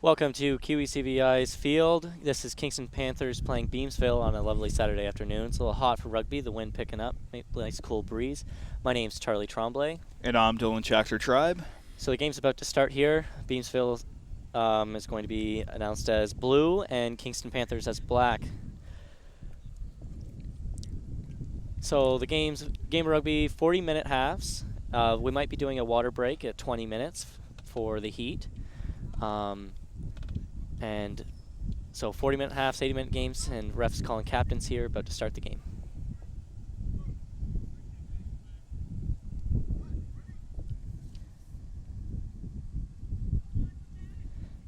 Welcome to QECVI's field. This is Kingston Panthers playing Beamsville on a lovely Saturday afternoon. It's a little hot for rugby, the wind picking up, nice cool breeze. My name's Charlie Tremblay. And I'm Dylan Chaxer Tribe. So the game's about to start here. Beamsville is going to be announced as blue and Kingston Panthers as black. So the game of rugby, 40-minute halves. We might be doing a water break at 20 minutes for the heat. And so 40-minute halves, 80-minute games, and refs calling captains here, about to start the game.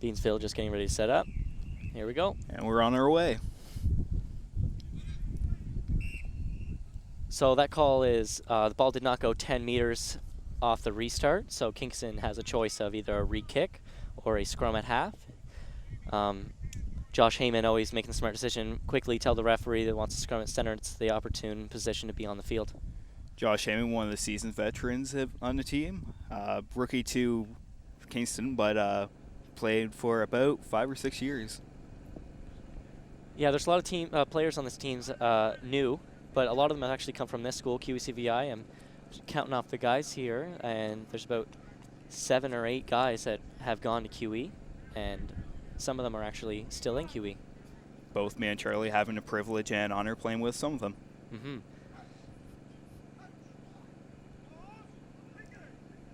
Beamsville just getting ready to set up. Here we go. And we're on our way. So that call is, the ball did not go 10 meters off the restart, so Kingston has a choice of either a re-kick or a scrum at half. Josh Heyman always making the smart decision. Quickly tell the referee that wants to scrum at center. It's the opportune position to be on the field. Josh Heyman, one of the seasoned veterans on the team. Rookie to Kingston, but played for about 5 or 6 years. Yeah, there's a lot of players on this team's new, but a lot of them have actually come from this school, QECVI. I'm counting off the guys here, and there's about 7 or 8 guys that have gone to QE, and some of them are actually still in QE. Both me and Charlie having the privilege and honor playing with some of them. Mm-hmm.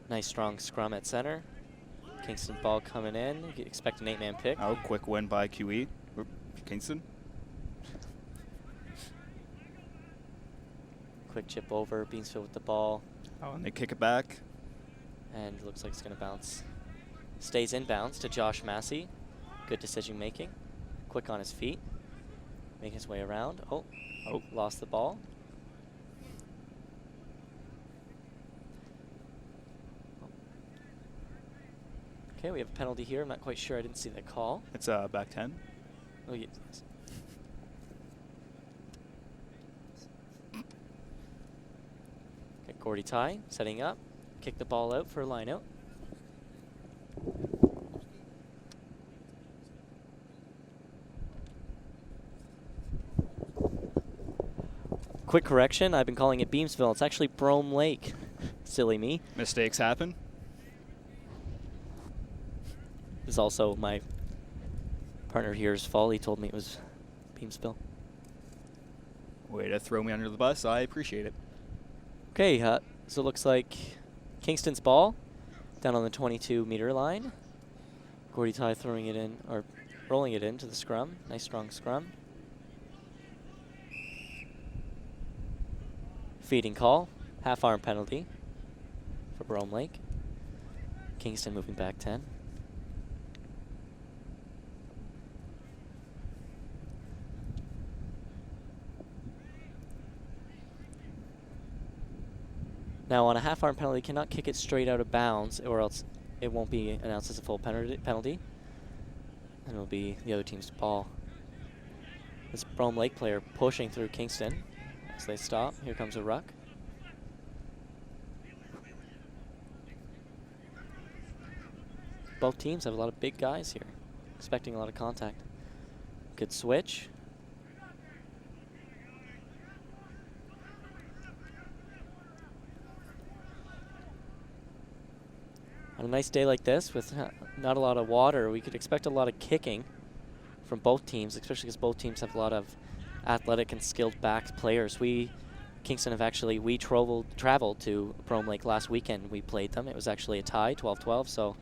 Nice strong scrum at center. Kingston ball coming in. You expect an 8-man pick. Oh, quick win by QE. Kingston. Quick chip over. Beamsville with the ball. Oh, and they kick it back. And it looks like it's going to bounce. Stays in bounds to Josh Massey. Good decision making. Quick on his feet. Making his way around. Oh, lost the ball. Okay, we have a penalty here. I'm not quite sure. I didn't see the call. It's back 10. Oh, yes. Okay, Gordy Ty setting up. Kick the ball out for a line out. Quick correction, I've been calling it Beamsville. It's actually Bromelake. Silly me. Mistakes happen. This is also my partner here's fault. He told me it was Beamsville. Way to throw me under the bus. I appreciate it. Okay, so it looks like Kingston's ball down on the 22-meter line. Gordy Ty throwing it in, or rolling it into the scrum. Nice strong scrum. Feeding call, half-arm penalty for Bromelake. Kingston moving back 10. Now on a half-arm penalty, you cannot kick it straight out of bounds or else it won't be announced as a full penalty. And it'll be the other team's ball. This Bromelake player pushing through Kingston. As they stop, here comes a ruck. Both teams have a lot of big guys here, expecting a lot of contact. Good switch. On a nice day like this, with not a lot of water, we could expect a lot of kicking from both teams, especially because both teams have a lot of athletic and skilled back players. Kingston have actually, we traveled to Bromelake last weekend. We played them. It was actually a tie, 12-12, so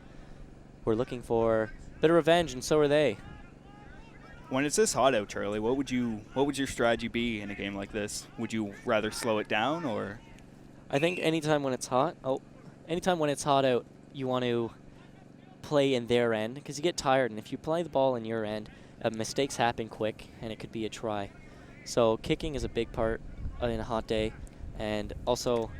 we're looking for a bit of revenge, and so are they. When it's this hot out, Charlie, what would your strategy be in a game like this? Would you rather slow it down, or? I think anytime when it's hot out, you want to play in their end, because you get tired, and if you play the ball in your end, mistakes happen quick, and it could be a try. So kicking is a big part in a hot day, and also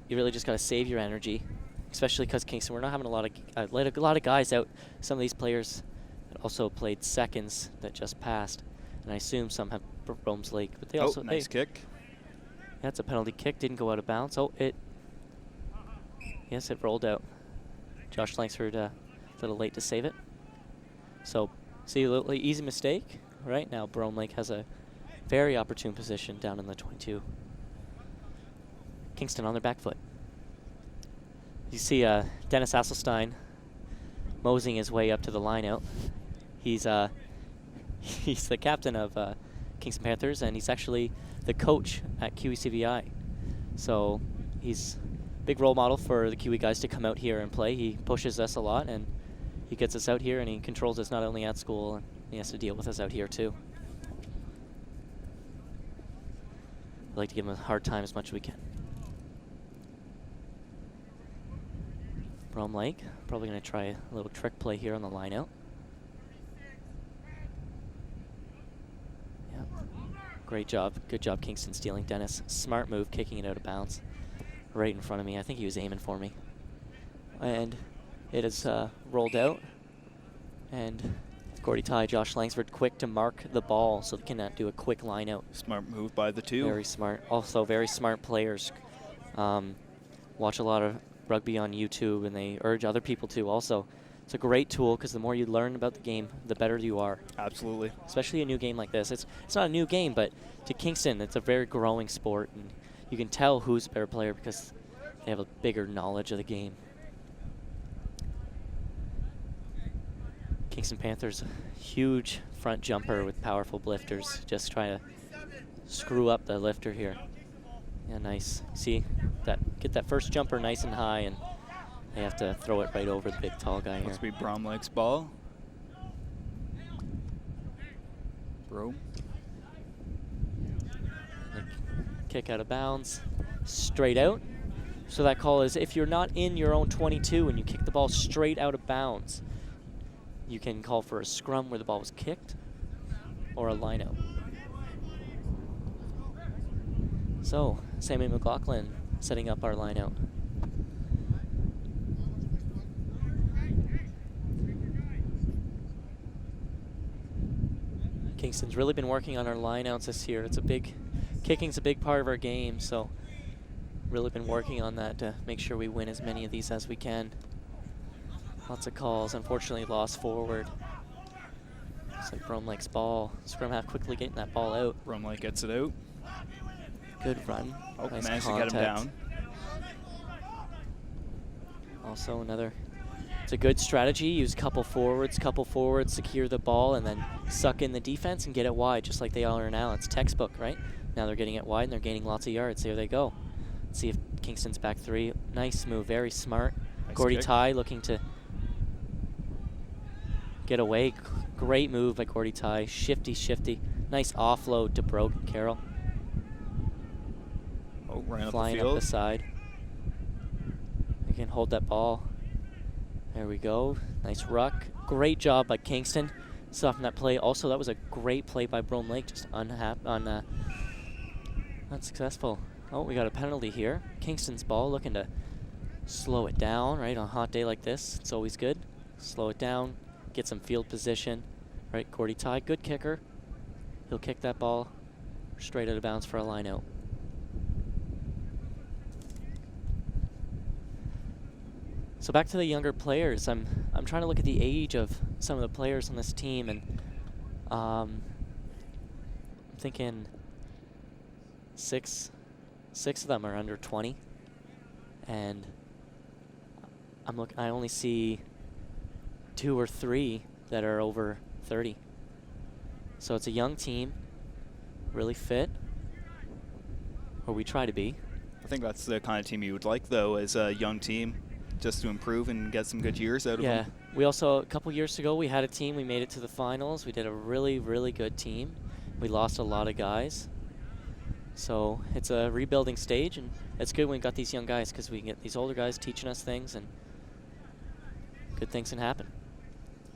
you really just got to save your energy, especially because Kingston, we're not having a lot of guys out. Some of these players also played seconds that just passed, and I assume some have Bromelake, but they also nice kick. That's a penalty kick, didn't go out of bounds. Yes, it rolled out. Josh Langsford a little late to save it. So, see, a little easy mistake. Right now, Bromelake has a very opportune position down in the 22. Kingston on their back foot. You see Dennis Asselstein moseying his way up to the line out. He's he's the captain of Kingston Panthers, and he's actually the coach at QECVI. So he's a big role model for the Kiwi guys to come out here and play. He pushes us a lot, and he gets us out here, and he controls us not only at school, and he has to deal with us out here too. I like to give him a hard time as much as we can. Bromelake probably going to try a little trick play here on the line out. Yep. Great job. Good job, Kingston, stealing Dennis. Smart move, kicking it out of bounds. Right in front of me. I think he was aiming for me. And it is rolled out. And Gordy Ty, Josh Langsford quick to mark the ball so they can do a quick line out. Smart move by the two. Very smart. Also very smart players. Watch a lot of rugby on YouTube, and they urge other people to also. It's a great tool because the more you learn about the game, the better you are. Absolutely. Especially a new game like this. It's not a new game, but to Kingston, it's a very growing sport, and you can tell who's a better player because they have a bigger knowledge of the game. Kingston Panthers, huge front jumper with powerful lifters, just trying to screw up the lifter here. Yeah, nice. See, get that first jumper nice and high, and they have to throw it right over the big tall guy here. Must be Bromlake's ball. Bro. Kick out of bounds, straight out. So that call is if you're not in your own 22 and you kick the ball straight out of bounds, you can call for a scrum where the ball was kicked or a line out. So, Sammy McLaughlin setting up our line out. Kingston's really been working on our line outs this year. Kicking's a big part of our game, so really been working on that to make sure we win as many of these as we can. Lots of calls, unfortunately lost forward. Looks like Bromlake's ball. Scrum half quickly getting that ball out. Bromelake gets it out. Good run. Oh, nice managed contact. to get him down. Also another, it's a good strategy. Use couple forwards, secure the ball, and then suck in the defense and get it wide, just like they are now. It's textbook, right? Now they're getting it wide and they're gaining lots of yards. Here they go. Let's see if Kingston's back three. Nice move, very smart. Nice Gordy kick. Ty looking to get away. Great move by Gordy Ty. Shifty. Nice offload to Brogan Carroll. Oh, ran up the Flying field. up the side. They can hold that ball. There we go. Nice ruck. Great job by Kingston. Soften that play. Also, that was a great play by Bromelake. Just unsuccessful. Oh, we got a penalty here. Kingston's ball, looking to slow it down, right? On a hot day like this, it's always good. Slow it down, get some field position. Right, Gordy Ty, good kicker. He'll kick that ball straight out of bounds for a line out. So back to the younger players. I'm trying to look at the age of some of the players on this team, and I'm thinking six of them are under 20, and I only see 2 or 3 that are over 30. So it's a young team, really fit, or we try to be. I think that's the kind of team you would like, though, as a young team, just to improve and get some good years out of them. Yeah, we also, a couple years ago, we had a team, we made it to the finals. We did a really, really good team. We lost a lot of guys. So it's a rebuilding stage, and it's good when we got these young guys because we can get these older guys teaching us things, and good things can happen.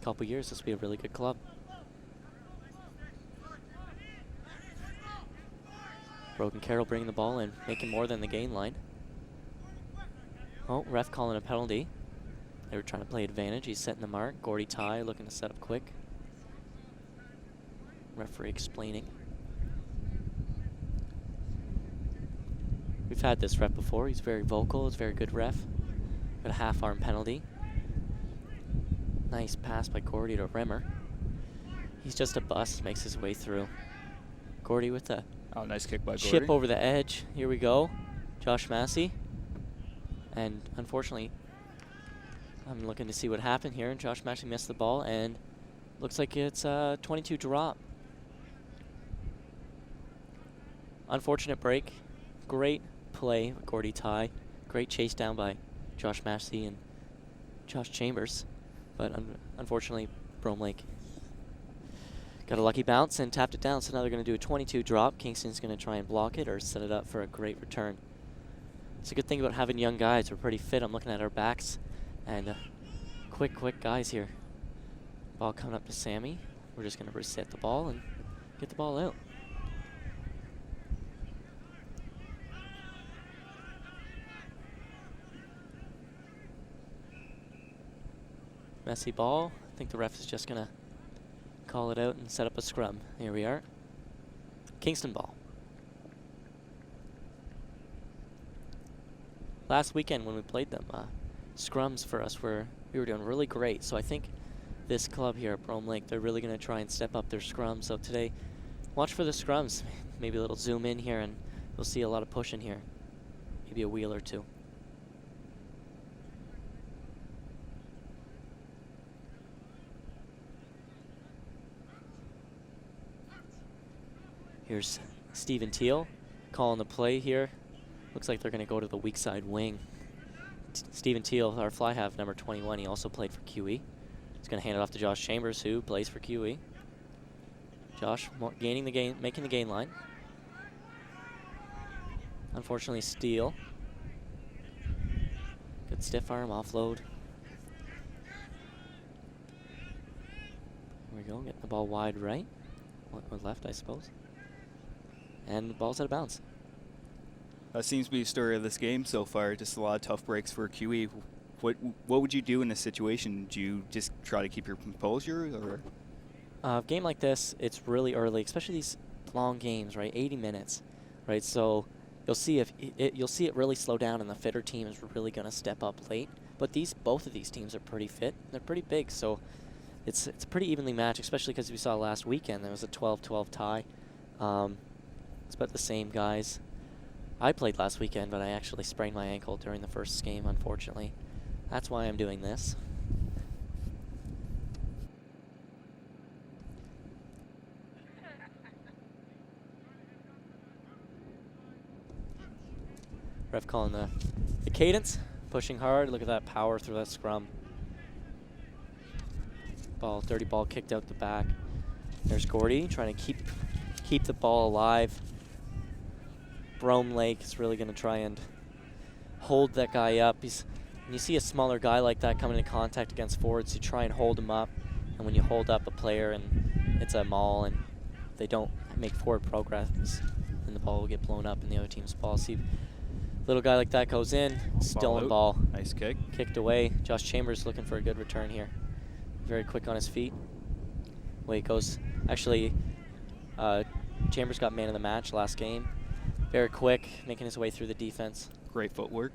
A couple years, this will be a really good club. Brogan Carroll bringing the ball in, making more than the gain line. Oh, ref calling a penalty. They were trying to play advantage. He's setting the mark. Gordy Ty looking to set up quick. Referee explaining. We've had this ref before. He's very vocal. He's a very good ref. Got a half-arm penalty. Nice pass by Gordy to Remmer. He's just a bust, makes his way through. Gordy with the nice kick by Gordy. chip over the edge. Here we go. Josh Massey. And unfortunately, I'm looking to see what happened here. And Josh Massey missed the ball, and looks like it's a 22 drop. Unfortunate break. Great play with Gordy Ty. Great chase down by Josh Massey and Josh Chambers. But unfortunately, Bromelake got a lucky bounce and tapped it down. So now they're going to do a 22 drop. Kingston's going to try and block it or set it up for a great return. It's a good thing about having young guys. We're pretty fit. I'm looking at our backs. And quick guys here. Ball coming up to Sammy. We're just going to reset the ball and get the ball out. Messy ball. I think the ref is just going to call it out and set up a scrum. Here we are. Kingston ball. Last weekend when we played them, scrums for us we were doing really great. So I think this club here at Bromelake, they're really going to try and step up their scrums. So today, watch for the scrums. Maybe a little zoom in here and you'll see a lot of pushing here. Maybe a wheel or two. Here's Stephen Teal calling the play here. Looks like they're going to go to the weak side wing. Stephen Teal, our fly half, number 21, he also played for QE. He's going to hand it off to Josh Chambers, who plays for QE. Josh gaining the gain, making the gain line. Unfortunately, steal. Good stiff arm offload. Here we go, getting the ball wide right. Or left, I suppose. And the ball's out of bounds. That seems to be the story of this game so far. Just a lot of tough breaks for QE. What would you do in this situation? Do you just try to keep your composure, or? A game like this, it's really early, especially these long games, right? 80 minutes, right? So you'll see you'll see it really slow down, and the fitter team is really going to step up late. But both of these teams are pretty fit. They're pretty big, so it's pretty evenly matched, especially because we saw last weekend there was a 12-12 tie. It's about the same guys. I played last weekend, but I actually sprained my ankle during the first game, unfortunately. That's why I'm doing this. Ref calling the cadence, pushing hard. Look at that power through that scrum. Dirty ball kicked out the back. There's Gordy trying to keep the ball alive. Bromelake is really going to try and hold that guy up. When you see a smaller guy like that coming into contact against forwards, you try and hold him up. And when you hold up a player and it's a maul and they don't make forward progress, then the ball will get blown up in the other team's ball. See, little guy like that goes in, stolen ball. Nice kick. Kicked away. Josh Chambers looking for a good return here. Very quick on his feet. Away it goes. Actually, Chambers got man of the match last game. Very quick, making his way through the defense. Great footwork.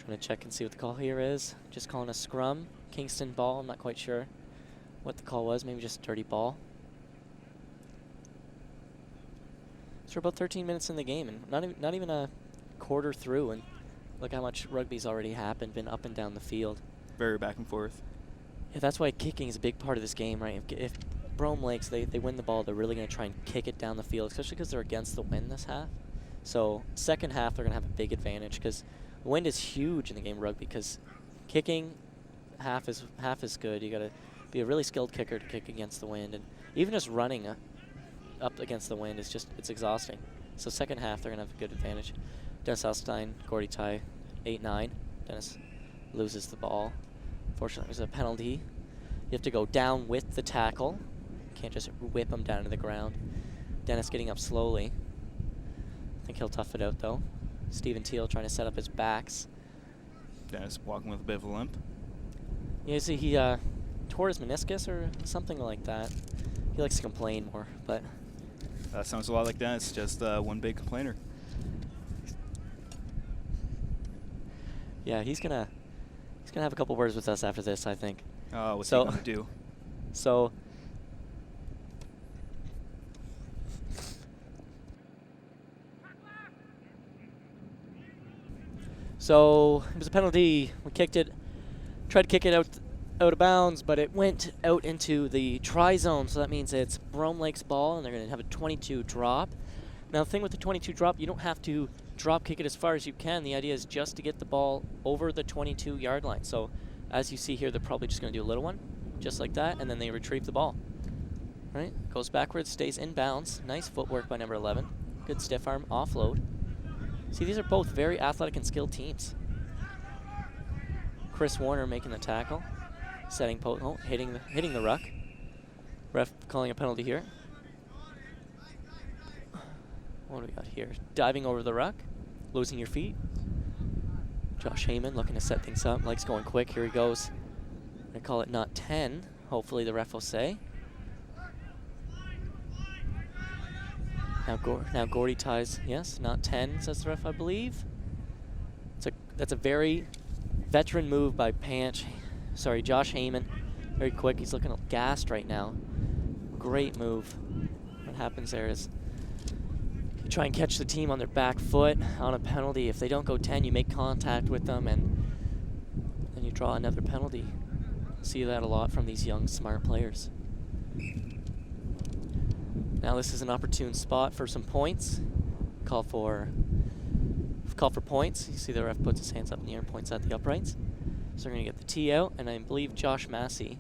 Trying to check and see what the call here is. Just calling a scrum. Kingston ball. I'm not quite sure what the call was. Maybe just a dirty ball. So we're about 13 minutes in the game, and not even a quarter through, and look how much rugby's already happened, been up and down the field. Very back and forth. Yeah, that's why kicking is a big part of this game, right? If Bromelake, they win the ball, they're really going to try and kick it down the field, especially because they're against the wind this half. So second half, they're going to have a big advantage because the wind is huge in the game of rugby, because kicking half is good. You got to be a really skilled kicker to kick against the wind, and even just running up against the wind is it's exhausting. So second half, they're going to have a good advantage. Dennis Alstein, Gordy Ty, 8-9. Dennis loses the ball. Fortunately, there's a penalty. You have to go down with the tackle. Can't just whip him down to the ground. Dennis getting up slowly. I think he'll tough it out, though. Stephen Teal trying to set up his backs. Dennis walking with a bit of a limp. Yeah, see, he tore his meniscus or something like that. He likes to complain more, but... That sounds a lot like Dennis, just one big complainer. Yeah, he's gonna He's going to have a couple words with us after this, I think. What's he going to do? So it was a penalty. We kicked it, tried to kick it out of bounds, but it went out into the try zone. So that means it's Bromelake's ball, and they're going to have a 22 drop. Now, the thing with the 22 drop, you don't have to drop kick it as far as you can. The idea is just to get the ball over the 22-yard line. So as you see here, they're probably just going to do a little one, just like that, and then they retrieve the ball. Right? Goes backwards, stays in bounds. Nice footwork by number 11. Good stiff arm offload. See, these are both very athletic and skilled teams. Chris Warner making the tackle, setting hitting the ruck. Ref calling a penalty here. What do we got here? Diving over the ruck, losing your feet. Josh Heyman looking to set things up. Likes going quick. Here he goes. I'm gonna call it not 10. Hopefully the ref will say. Now Gordy ties, yes, not 10, says the ref, I believe. That's a very veteran move by Josh Heyman. Very quick, he's looking gassed right now. Great move. What happens there is you try and catch the team on their back foot on a penalty. If they don't go 10, you make contact with them and then you draw another penalty. See that a lot from these young, smart players. Now this is an opportune spot for some points. Call for points. You see the ref puts his hands up in the air and points at the uprights. So we're going to get the tee out, and I believe Josh Massey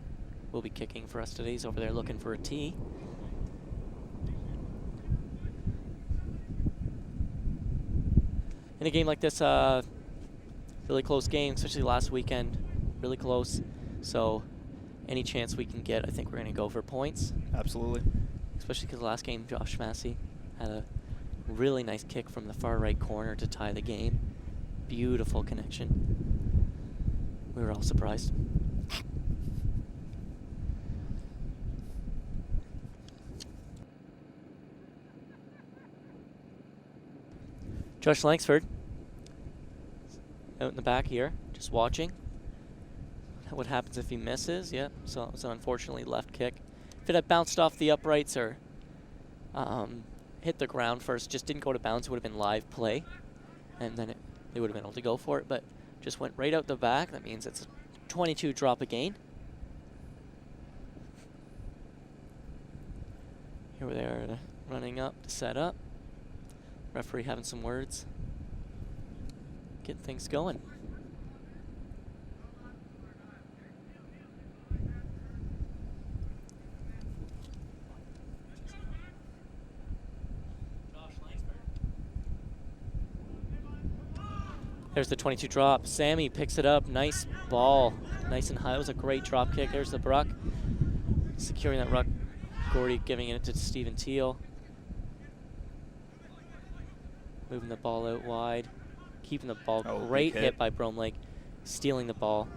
will be kicking for us today. He's over there looking for a tee. In a game like this, really close game, especially last weekend, really close. So any chance we can get, I think we're going to go for points. Absolutely. Especially because the last game, Josh Massey had a really nice kick from the far right corner to tie the game. Beautiful connection. We were all surprised. Josh Langsford out in the back here, just watching. What happens if he misses? Yep, so it was an unfortunately left kick. If it had bounced off the uprights or hit the ground first, just didn't go to bounds, it would have been live play. And then they would have been able to go for it, but just went right out the back. That means it's a 22 drop again. Here they are running up to set up. Referee having some words. Getting things going. There's the 22 drop. Sammy picks it up. Nice ball. Nice and high. It was a great drop kick. There's the ruck. Securing that ruck. Gordy giving it to Stephen Teal. Moving the ball out wide. Keeping the ball. Great hit by Bromelake. Stealing the ball.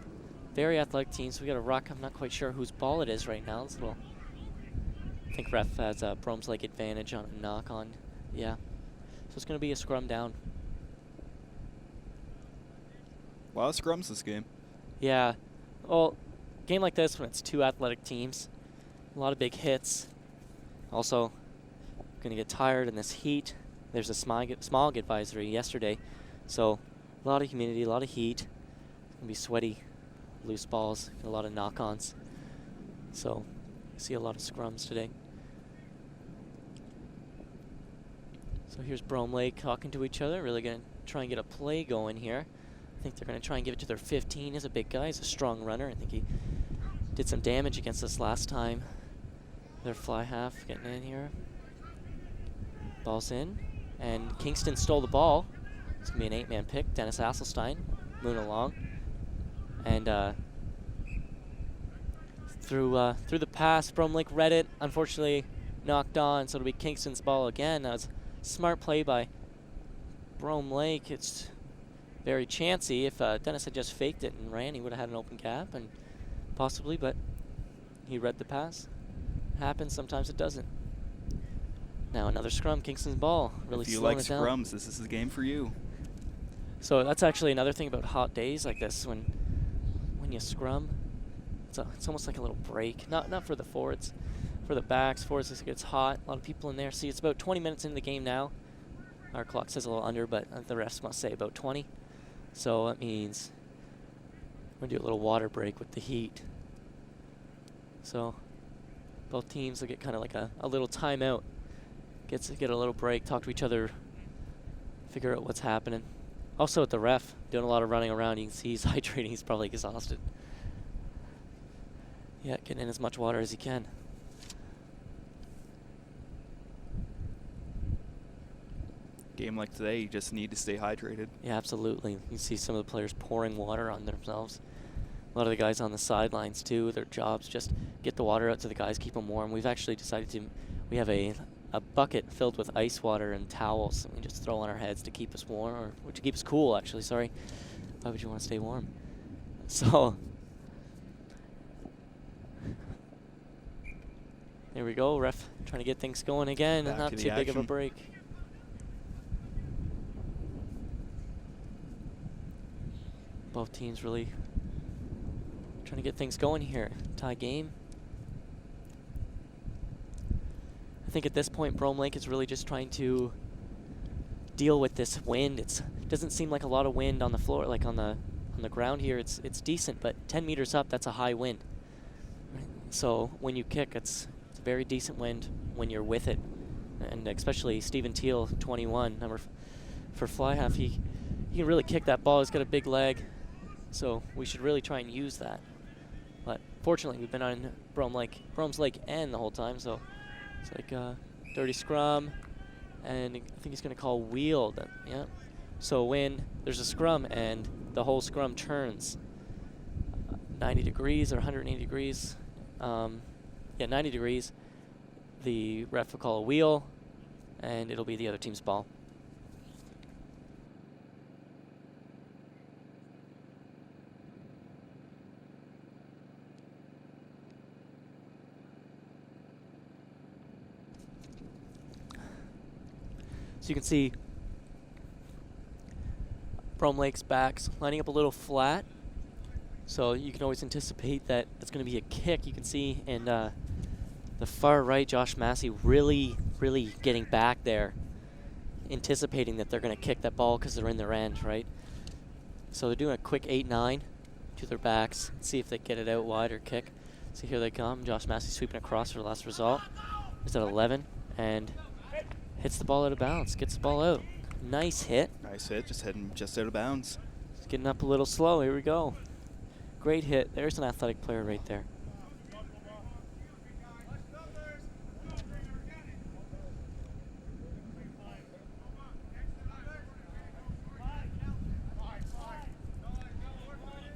Very athletic team. So we got a ruck. I'm not quite sure whose ball it is right now. It's a little. I think ref has a Bromelake advantage on a knock on. Yeah. So it's going to be a scrum down. A lot of scrums this game. Yeah. Well, game like this, when it's two athletic teams, a lot of big hits. Also, going to get tired in this heat. There's a smog advisory yesterday, so a lot of humidity, a lot of heat. It's going to be sweaty, loose balls, a lot of knock-ons. So, you see a lot of scrums today. So here's Bromelake talking to each other. Really going to try and get a play going here. I think they're going to try and give it to their 15. He's a big guy. He's a strong runner. I think he did some damage against us last time. Their fly half getting in here. Ball's in. And Kingston stole the ball. It's going to be an 8-man pick. Dennis Asselstein moving along. And through the pass, Bromelake read it. Unfortunately, knocked on. So it'll be Kingston's ball again. That was a smart play by Bromelake. It's very chancy. If Dennis had just faked it and ran, he would have had an open gap, and possibly, but he read the pass. It happens, sometimes it doesn't. Now another scrum, Kingston's ball. Really slowing it down. If you like scrums, this is the game for you. So that's actually another thing about hot days like this, when when you scrum, it's almost like a little break. Not for the forwards, for the backs. Forwards, it gets hot. A lot of people in there. See, it's about 20 minutes into the game now. Our clock says a little under, but the refs must say about 20. So that means we're going to do a little water break with the heat. So both teams will get kind of like a little timeout. Get a little break, talk to each other, figure out what's happening. Also with the ref, doing a lot of running around. You can see he's hydrating. He's probably exhausted. Yeah, getting in as much water as he can. Game like today, you just need to stay hydrated. Yeah, absolutely. You see some of the players pouring water on themselves. A lot of the guys on the sidelines too, their jobs just get the water out to the guys, keep them warm. We've actually decided we have a bucket filled with ice water and towels that we just throw on our heads to keep us warm, or to keep us cool, actually, sorry. Why would you want to stay warm? So, here we go, ref trying to get things going again. Back Not to too the big of a action. break. Both teams really trying to get things going here. Tie game. I think at this point, Bromelake is really just trying to deal with this wind. It doesn't seem like a lot of wind on the floor, like on the ground here. It's decent, but 10 meters up, that's a high wind. Right? So when you kick, it's a very decent wind when you're with it, and especially Stephen Teal, 21, number for fly half. He can really kick that ball. He's got a big leg, so we should really try and use that. But fortunately, we've been on Bromelake end the whole time, so. It's like a dirty scrum, and I think he's going to call wheel. Yeah. So when there's a scrum and the whole scrum turns 90 degrees or 180 degrees, yeah, 90 degrees, the ref will call a wheel, and it'll be the other team's ball. So you can see Bromelake's backs lining up a little flat. So you can always anticipate that it's going to be a kick. You can see in the far right, Josh Massey really getting back there, anticipating that they're going to kick that ball because they're in their end, right? So they're doing a quick 8-9 to their backs. See if they get it out wide or kick. So here they come. Josh Massey sweeping across for the last result. He's at 11 and hits the ball out of bounds, gets the ball out. Nice hit. Nice hit, just heading just out of bounds. It's getting up a little slow. Here we go. Great hit. There's an athletic player right there.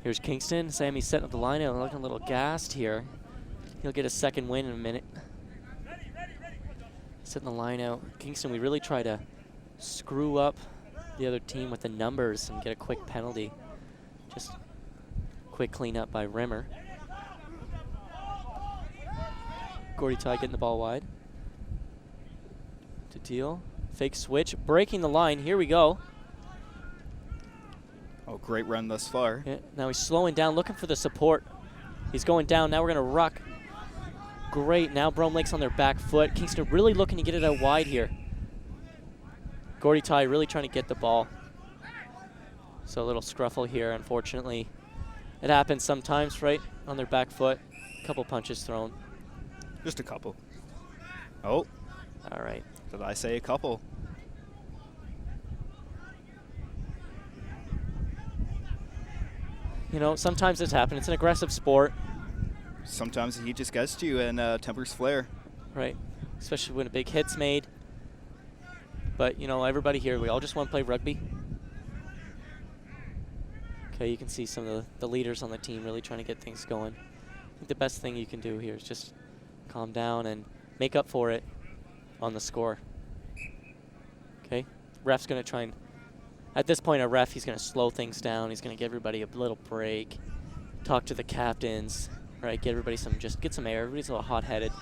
Here's Kingston. Sammy's setting up the line out, looking a little gassed here. He'll get a second win in a minute. Setting the line out. Kingston, we really try to screw up the other team with the numbers and get a quick penalty. Just quick cleanup by Rimmer. Gordy Ty getting the ball wide. To Teal. Fake switch. Breaking the line. Here we go. Oh, great run thus far. Yeah, now he's slowing down, looking for the support. He's going down. Now we're going to ruck. Great. Now Bromelake's on their back foot. Kingston really looking to get it out wide here. Gordy Ty really trying to get the ball. So a little scruffle here, unfortunately. It happens sometimes, right? On their back foot. A couple punches thrown. Just a couple. Oh. All right. Did I say a couple? You know, sometimes it's happened. It's an aggressive sport. Sometimes he just gets to you and tempers flare. Right. Especially when a big hit's made. But, you know, everybody here, we all just want to play rugby. Okay, you can see some of the leaders on the team really trying to get things going. I think the best thing you can do here is just calm down and make up for it on the score. Okay, ref's going to try and, at this point, a ref, he's going to slow things down. He's going to give everybody a little break, talk to the captains, right, get everybody some, just get some air. Everybody's a little hot-headed.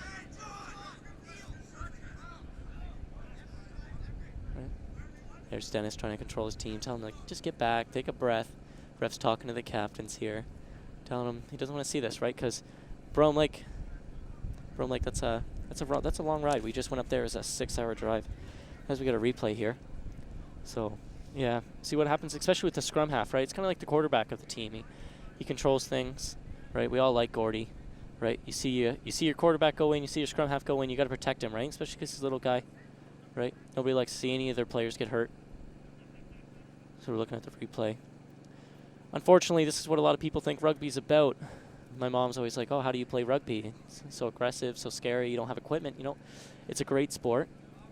Right. There's Dennis trying to control his team, tell him, like, just get back, take a breath. Ref's talking to the captains here, Telling him he doesn't want to see this, right? Because Bromelake, that's a long ride. We just went up there as a 6-hour drive. As we got a replay here. So, yeah, see what happens, especially with the scrum half, right? It's kind of like the quarterback of the team. He controls things, right? We all like Gordy, right? You see your quarterback go in, you see your scrum half go in, you got to protect him, right? Especially because he's a little guy, right? Nobody likes to see any of their players get hurt. So we're looking at the replay. Unfortunately, this is what a lot of people think rugby's about. My mom's always like, oh, how do you play rugby? It's so aggressive, so scary, you don't have equipment. You know, it's a great sport.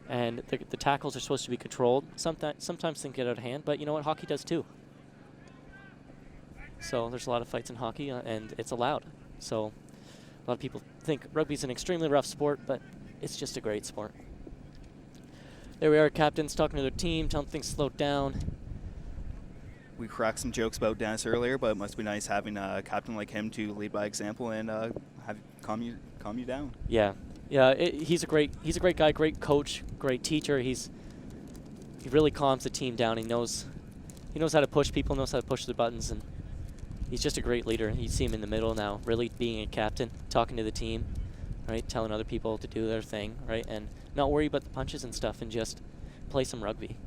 And the tackles are supposed to be controlled. Sometimes things get out of hand, but you know what? Hockey does too. So there's a lot of fights in hockey, and it's allowed. So a lot of people think rugby's an extremely rough sport, but it's just a great sport. There we are, captains talking to their team, telling things to slow down. We cracked some jokes about Dennis earlier, but it must be nice having a captain like him to lead by example and calm you down. Yeah. Yeah, he's a great guy, great coach, great teacher. He really calms the team down. He knows how to push people, knows how to push the buttons, and he's just a great leader. You see him in the middle now, really being a captain, talking to the team, right, telling other people to do their thing, right, and not worry about the punches and stuff, and just play some rugby,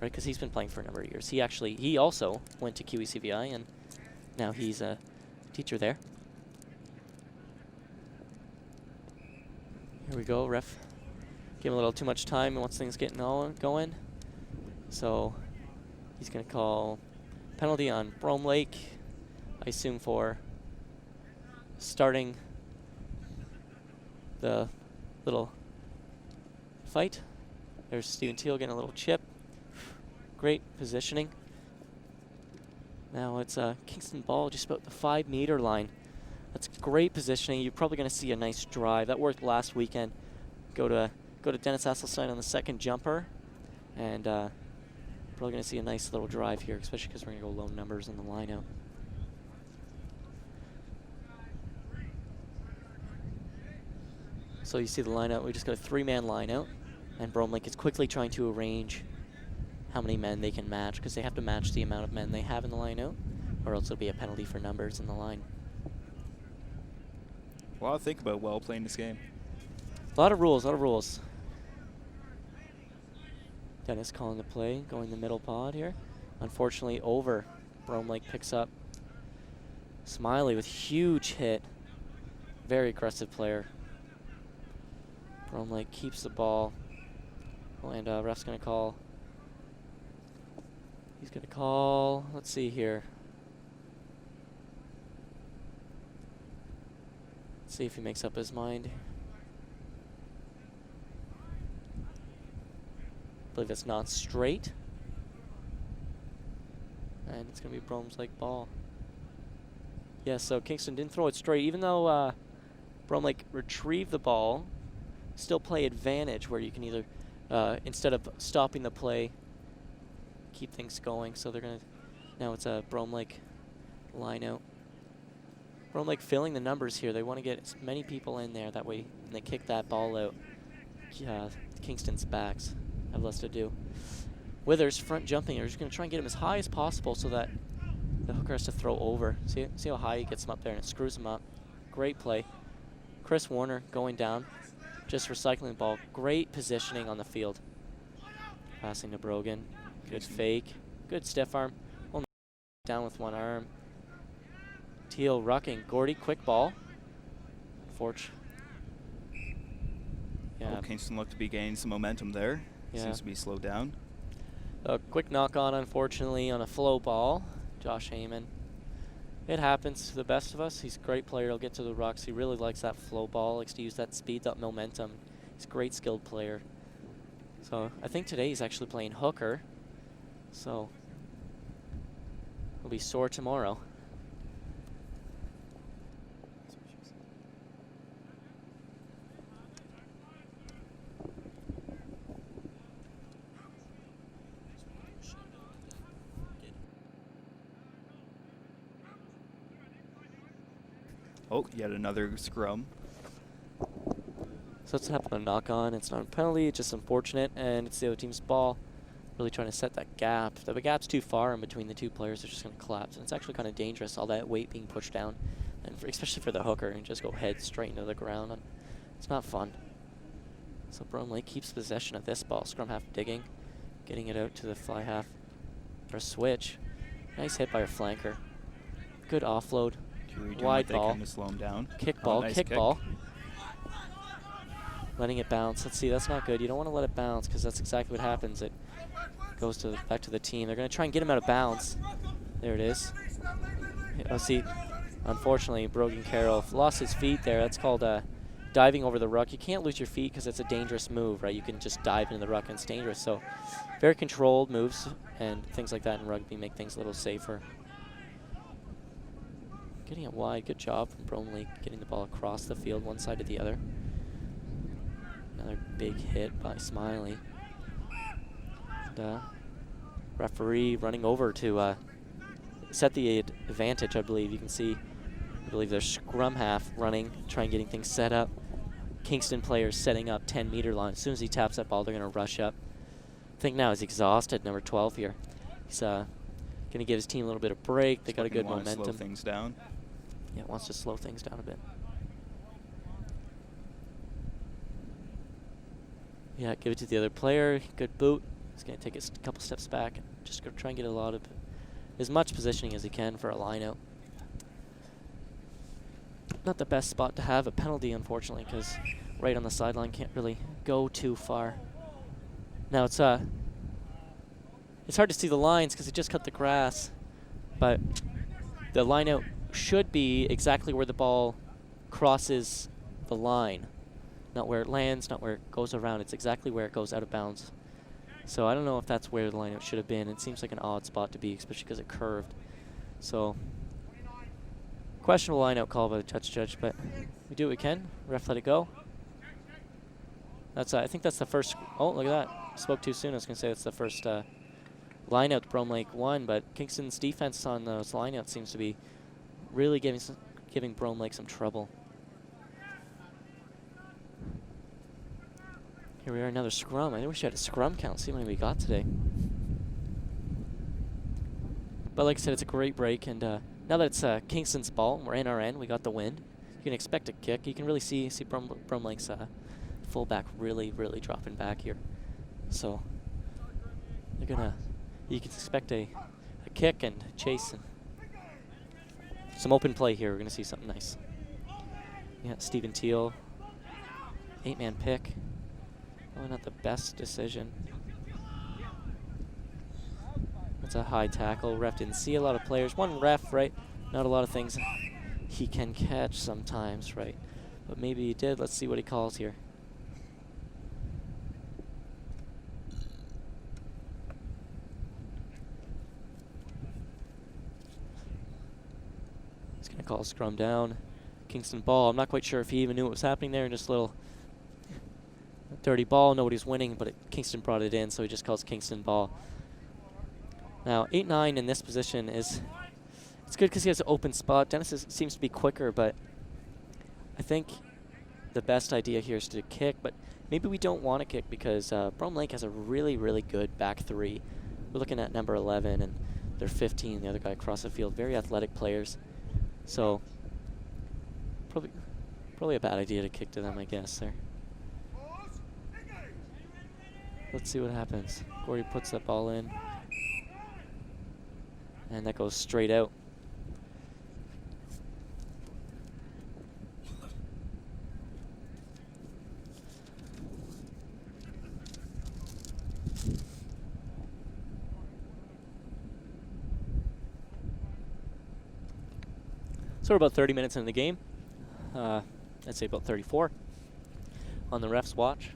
right, because he's been playing for a number of years. He also went to QECVI, and now he's a teacher there. Here we go, ref. Give him a little too much time and wants things getting going. So he's going to call penalty on Bromelake, I assume for starting the little fight. There's Steven Teal getting a little chip. Great positioning. Now it's a Kingston ball just about the 5-meter line. That's great positioning. You're probably going to see a nice drive. That worked last weekend. Go to Dennis Asselstein on the second jumper. And probably going to see a nice little drive here, especially because we're going to go low numbers in the line-out. So you see the line-out. We just got a 3-man line-out. And Bromelake is quickly trying to arrange how many men they can match, because they have to match the amount of men they have in the line-out, or else it'll be a penalty for numbers in the line. A lot to think about while playing this game. A lot of rules. Dennis calling the play, going the middle pod here. Unfortunately, over. Bromelake picks up. Smiley with huge hit. Very aggressive player. Bromelake keeps the ball. Oh, and ref's going to call. He's going to call. Let's see here. See if he makes up his mind. I believe it's not straight. And it's going to be Bromelake ball. Yeah, so Kingston didn't throw it straight. Even though Bromelake retrieved the ball, still play advantage, where you can either, instead of stopping the play, keep things going. So they're going to, now it's a Bromelake line out. Bromelake filling the numbers here. They want to get as many people in there. That way, when they kick that ball out, Kingston's backs have less to do. Withers front jumping. They're just going to try and get him as high as possible so that the hooker has to throw over. See how high he gets him up there, and it screws him up. Great play. Chris Warner going down, just recycling the ball. Great positioning on the field. Passing to Brogan. Good fake. Good stiff arm. Down with one arm. Teal rucking. Gordy, quick ball. Forge. Yeah. Kingston looked to be gaining some momentum there. Yeah. Seems to be slowed down. A quick knock on, unfortunately, on a flow ball. Josh Heyman. It happens to the best of us. He's a great player. He'll get to the rucks. He really likes that flow ball. Likes to use that speed, that momentum. He's a great skilled player. So I think today he's actually playing hooker. So he'll be sore tomorrow. Oh, yet another scrum. So it's happened a knock on. It's not a penalty. It's just unfortunate, and it's the other team's ball. really trying to set that gap. If the gap's too far in between the two players, they're just going to collapse. And it's actually kind of dangerous, all that weight being pushed down. And especially for the hooker, and just go head straight into the ground. And it's not fun. So Bromelake keeps possession of this ball. Scrum half digging, getting it out to the fly half. Or switch. Nice hit by our flanker. Good offload. Wide ball. Kind of slow him down. Kick ball, nice kick ball. Letting it bounce. Let's see, that's not good. You don't want to let it bounce because that's exactly what happens. It goes to back to the team. They're going to try and get him out of bounds. There it is. Oh, see, unfortunately, Brogan Carroll lost his feet there. That's called diving over the ruck. You can't lose your feet because it's a dangerous move, right? You can just dive into the ruck and it's dangerous. So very controlled moves and things like that in rugby make things a little safer. Getting it wide. Good job from Bromelake getting the ball across the field, one side to the other. Another big hit by Smiley. And, referee running over to set the advantage, I believe. You can see, I believe their scrum half running, trying getting things set up. Kingston players setting up 10-meter line. As soon as he taps that ball, they're going to rush up. I think now he's exhausted, number 12 here. He's going to give his team a little bit of break. They got a good momentum. Slow things down. Yeah, wants to slow things down a bit. Yeah, give it to the other player. Good boot. He's going to take a couple steps back. Just going to try and get a lot of as much positioning as he can for a line out. Not the best spot to have a penalty, unfortunately, because right on the sideline can't really go too far. Now it's hard to see the lines because he just cut the grass, but the line out should be exactly where the ball crosses the line. Not where it lands, not where it goes around. It's exactly where it goes out of bounds. So I don't know if that's where the lineout should have been. It seems like an odd spot to be, especially because it curved. So questionable lineout call by the judge, but we do what we can. Ref let it go. That's I think that's the first. Oh, look at that! Spoke too soon. I was going to say that's the first lineout Bromelake won, but Kingston's defense on those lineouts seems to be really giving Bromelake some trouble. Here we are, another scrum. I wish I had a scrum count. See how many we got today. But like I said, it's a great break, and now that it's Kingston's ball, and we're in our end, we got the win. You can expect a kick. You can really see Bromlake's fullback really dropping back here. So you can expect a kick and chase and some open play here. We're gonna see something nice. Yeah, Stephen Teal, 8-man pick. Probably not the best decision. That's a high tackle. Ref didn't see a lot of players. One ref, right? Not a lot of things he can catch sometimes, right? But maybe he did. Let's see what he calls here. He's going to call scrum down. Kingston ball. I'm not quite sure if he even knew what was happening there. And just a little dirty ball. Nobody's winning, but Kingston brought it in, so he just calls Kingston ball. Now, 8-9 in this position it's good because he has an open spot. Dennis seems to be quicker, but I think the best idea here is to kick, but maybe we don't want to kick because Bromelake has a really good back three. We're looking at number 11, and they're 15, the other guy across the field. Very athletic players. So, probably a bad idea to kick to them, I guess, there. Let's see what happens. Gordy puts that ball in. And that goes straight out. So we're about 30 minutes into the game. I'd say about 34 on the ref's watch.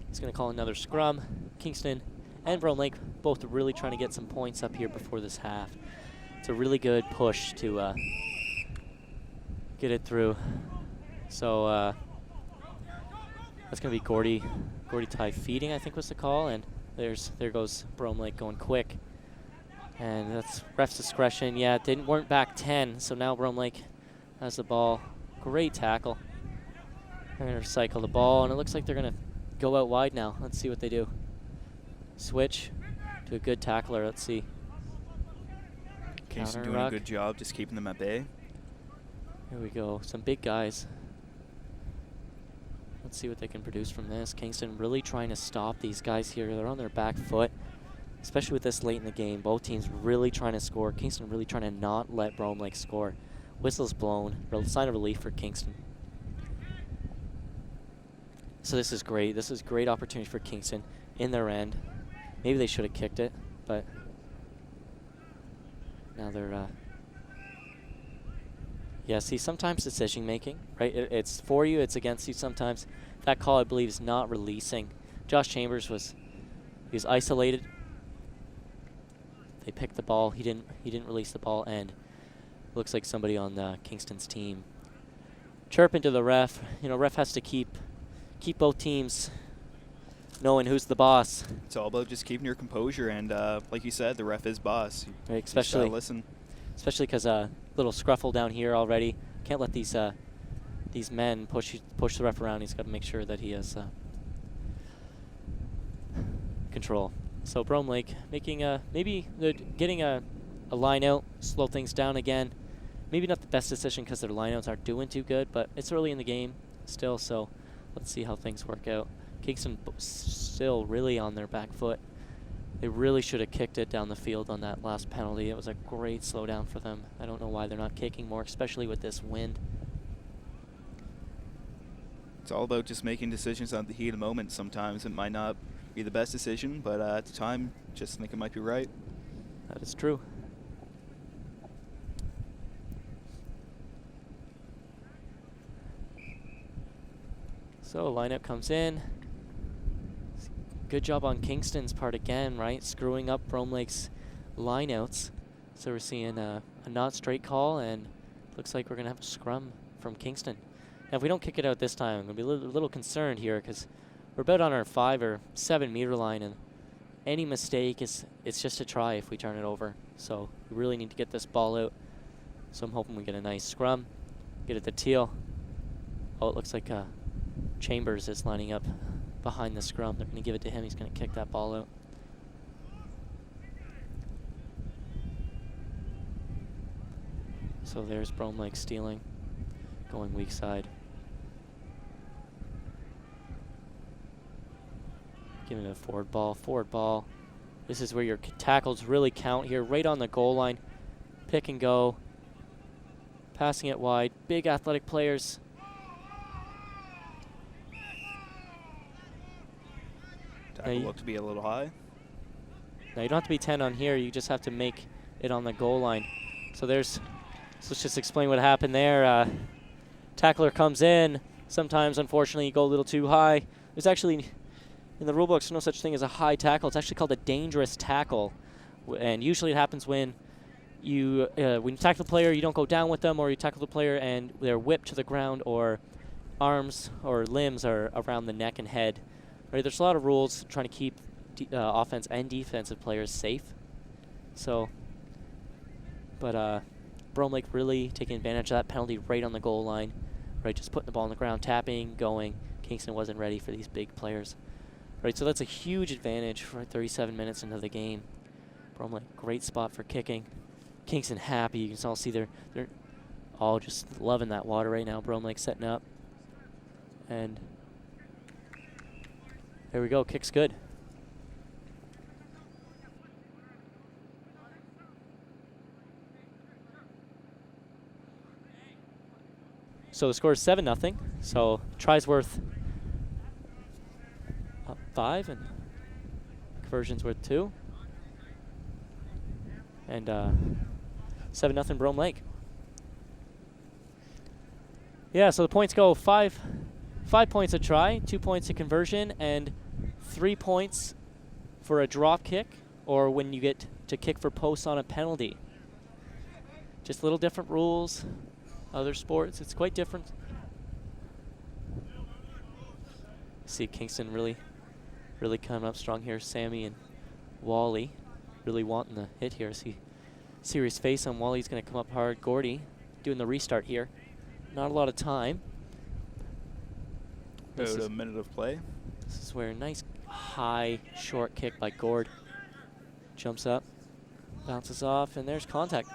He's going to call another scrum. Kingston and Bromelake both really trying to get some points up here before this half. It's a really good push to get it through. So that's going to be Gordy Ty feeding, I think was the call. And there goes Bromelake going quick. And that's ref's discretion. Yeah, they weren't back 10, so now Bromelake has the ball. Great tackle. They're going to recycle the ball, and it looks like they're going to go out wide now. Let's see what they do. switch to a good tackler. Let's see. Kingston Counter doing a ruck. good job just keeping them at bay. Here we go. Some big guys. Let's see what they can produce from this. Kingston really trying to stop these guys here. They're on their back foot, especially with this late in the game. Both teams really trying to score. Kingston really trying to not let Bromelake score. Whistle's blown. Sign of relief for Kingston. So this is great. This is a great opportunity for Kingston in their end. Maybe they should have kicked it, but now they're... Yeah, see, sometimes decision making, right? It's for you, it's against you sometimes. That call, I believe, is not releasing. Josh Chambers was isolated. They picked the ball. He didn't release the ball, and looks like somebody on Kingston's team chirping to the ref. You know, ref has to keep both teams knowing who's the boss. It's all about just keeping your composure, and like you said, the ref is boss. Right, You just gotta listen. Especially because little scruffle down here already. Can't let these men push the ref around. He's got to make sure that he has control. So Bromelake making maybe they're getting a line out, slow things down again. Maybe not the best decision because their lineouts aren't doing too good, but it's early in the game still, so let's see how things work out. Kingston still really on their back foot. They really should have kicked it down the field on that last penalty. It was a great slowdown for them. I don't know why they're not kicking more, especially with this wind. It's all about just making decisions on the heat of the moment. Sometimes it might not be the best decision, but at the time, just think it might be right. That is true. So lineup comes in. Good job on Kingston's part again, right? Screwing up Bromelake's lineouts. So we're seeing a not straight call, and looks like we're going to have a scrum from Kingston. Now, if we don't kick it out this time, I'm going to be a little concerned here because we're about on our 5 or 7 meter line, and any mistake it's just a try if we turn it over. So we really need to get this ball out. So I'm hoping we get a nice scrum, get it to Teal. Oh, it looks like Chambers is lining up behind the scrum. They're going to give it to him. He's going to kick that ball out. So there's Bromelake stealing, going weak side. Giving it a forward ball. This is where your tackles really count here, right on the goal line. Pick and go. Passing it wide. Big athletic players. Tackle looked to be a little high. Now you don't have to be 10 on here, you just have to make it on the goal line. So let's just explain what happened there. Tackler comes in. Sometimes, unfortunately, you go a little too high. There's actually, in the rule books, no such thing as a high tackle. It's actually called a dangerous tackle. And usually it happens when you tackle the player, you don't go down with them, or you tackle the player and they're whipped to the ground, or arms or limbs are around the neck and head. Right, there's a lot of rules trying to keep offense and defensive players safe. So, but Bromelake really taking advantage of that penalty right on the goal line. Right, just putting the ball on the ground, tapping, going. Kingston wasn't ready for these big players. Right, so that's a huge advantage for 37 minutes into the game. Bromelake, great spot for kicking. Kingston happy. You can all see they're all just loving that water right now. Bromelake setting up. And there we go, kick's good. So the score is 7-0. So tries worth 5 and conversions worth 2. And 7-0 Bromelake. Yeah, so the points go 5 points a try, 2 points a conversion, and 3 points for a drop kick, or when you get to kick for posts on a penalty. Just little different rules. Other sports, it's quite different. See Kingston really coming up strong here. Sammy and Wally really wanting the hit here. See serious face on Wally's going to come up hard. Gordy doing the restart here. Not a lot of time. About a minute of play. This is where nice high short kick by Gord. Jumps up, bounces off, and there's contact.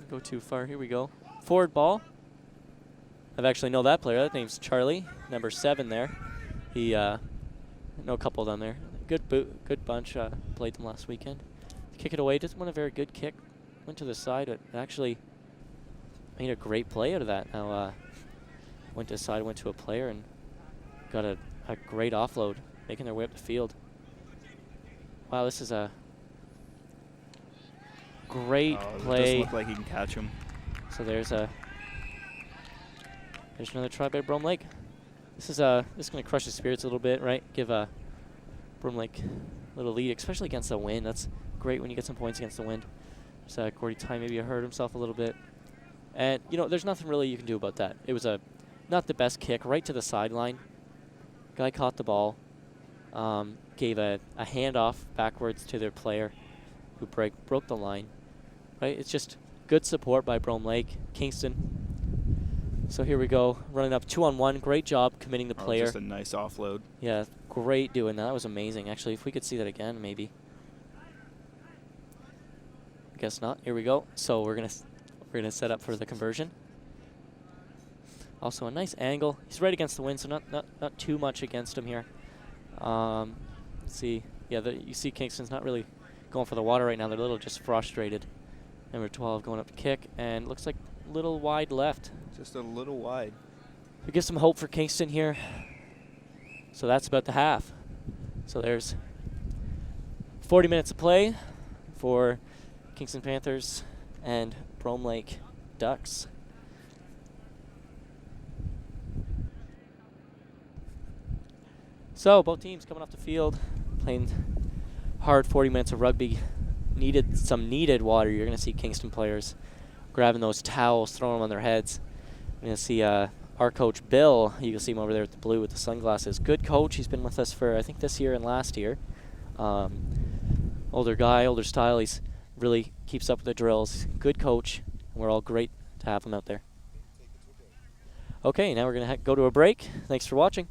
Go too far. Here we go. Forward ball. I've actually know that player. That name's Charlie, number 7 there. He know a couple of them there. Good bunch. Played them last weekend. Kick it away. Just won a very good kick. Went to the side, but actually made a great play out of that. Now went to the side, went to a player, and got a great offload, making their way up the field. Wow, this is a great play. It doesn't look like he can catch him. So there's another try by Bromelake. This is going to crush his spirits a little bit, right? Give Bromelake a little lead, especially against the wind. That's great when you get some points against the wind. So Gordy Ty maybe hurt himself a little bit. And, you know, there's nothing really you can do about that. It was not the best kick, right to the sideline. Guy caught the ball, gave a handoff backwards to their player who broke the line. Right? It's just good support by Bromelake. Kingston. So here we go, running up 2-on-1. Great job committing the player. Just a nice offload. Yeah, great doing that. That was amazing. Actually, if we could see that again, maybe. Guess not. Here we go. So we're gonna set up for the conversion. Also a nice angle. He's right against the wind, so not too much against him here. Let's see. Yeah, you see Kingston's not really going for the water right now. They're a little just frustrated. Number 12 going up to kick, and looks like a little wide left. Just a little wide. We get some hope for Kingston here. So that's about the half. So there's 40 minutes of play for Kingston Panthers and Bromelake Ducks. So both teams coming off the field, playing hard 40 minutes of rugby. Some needed water. You're going to see Kingston players grabbing those towels, throwing them on their heads. You're going to see our coach, Bill. You can see him over there with the blue with the sunglasses. Good coach. He's been with us for, I think, this year and last year. Older guy, older style. He's really keeps up with the drills. Good coach. And we're all great to have him out there. Okay, now we're going to go to a break. Thanks for watching.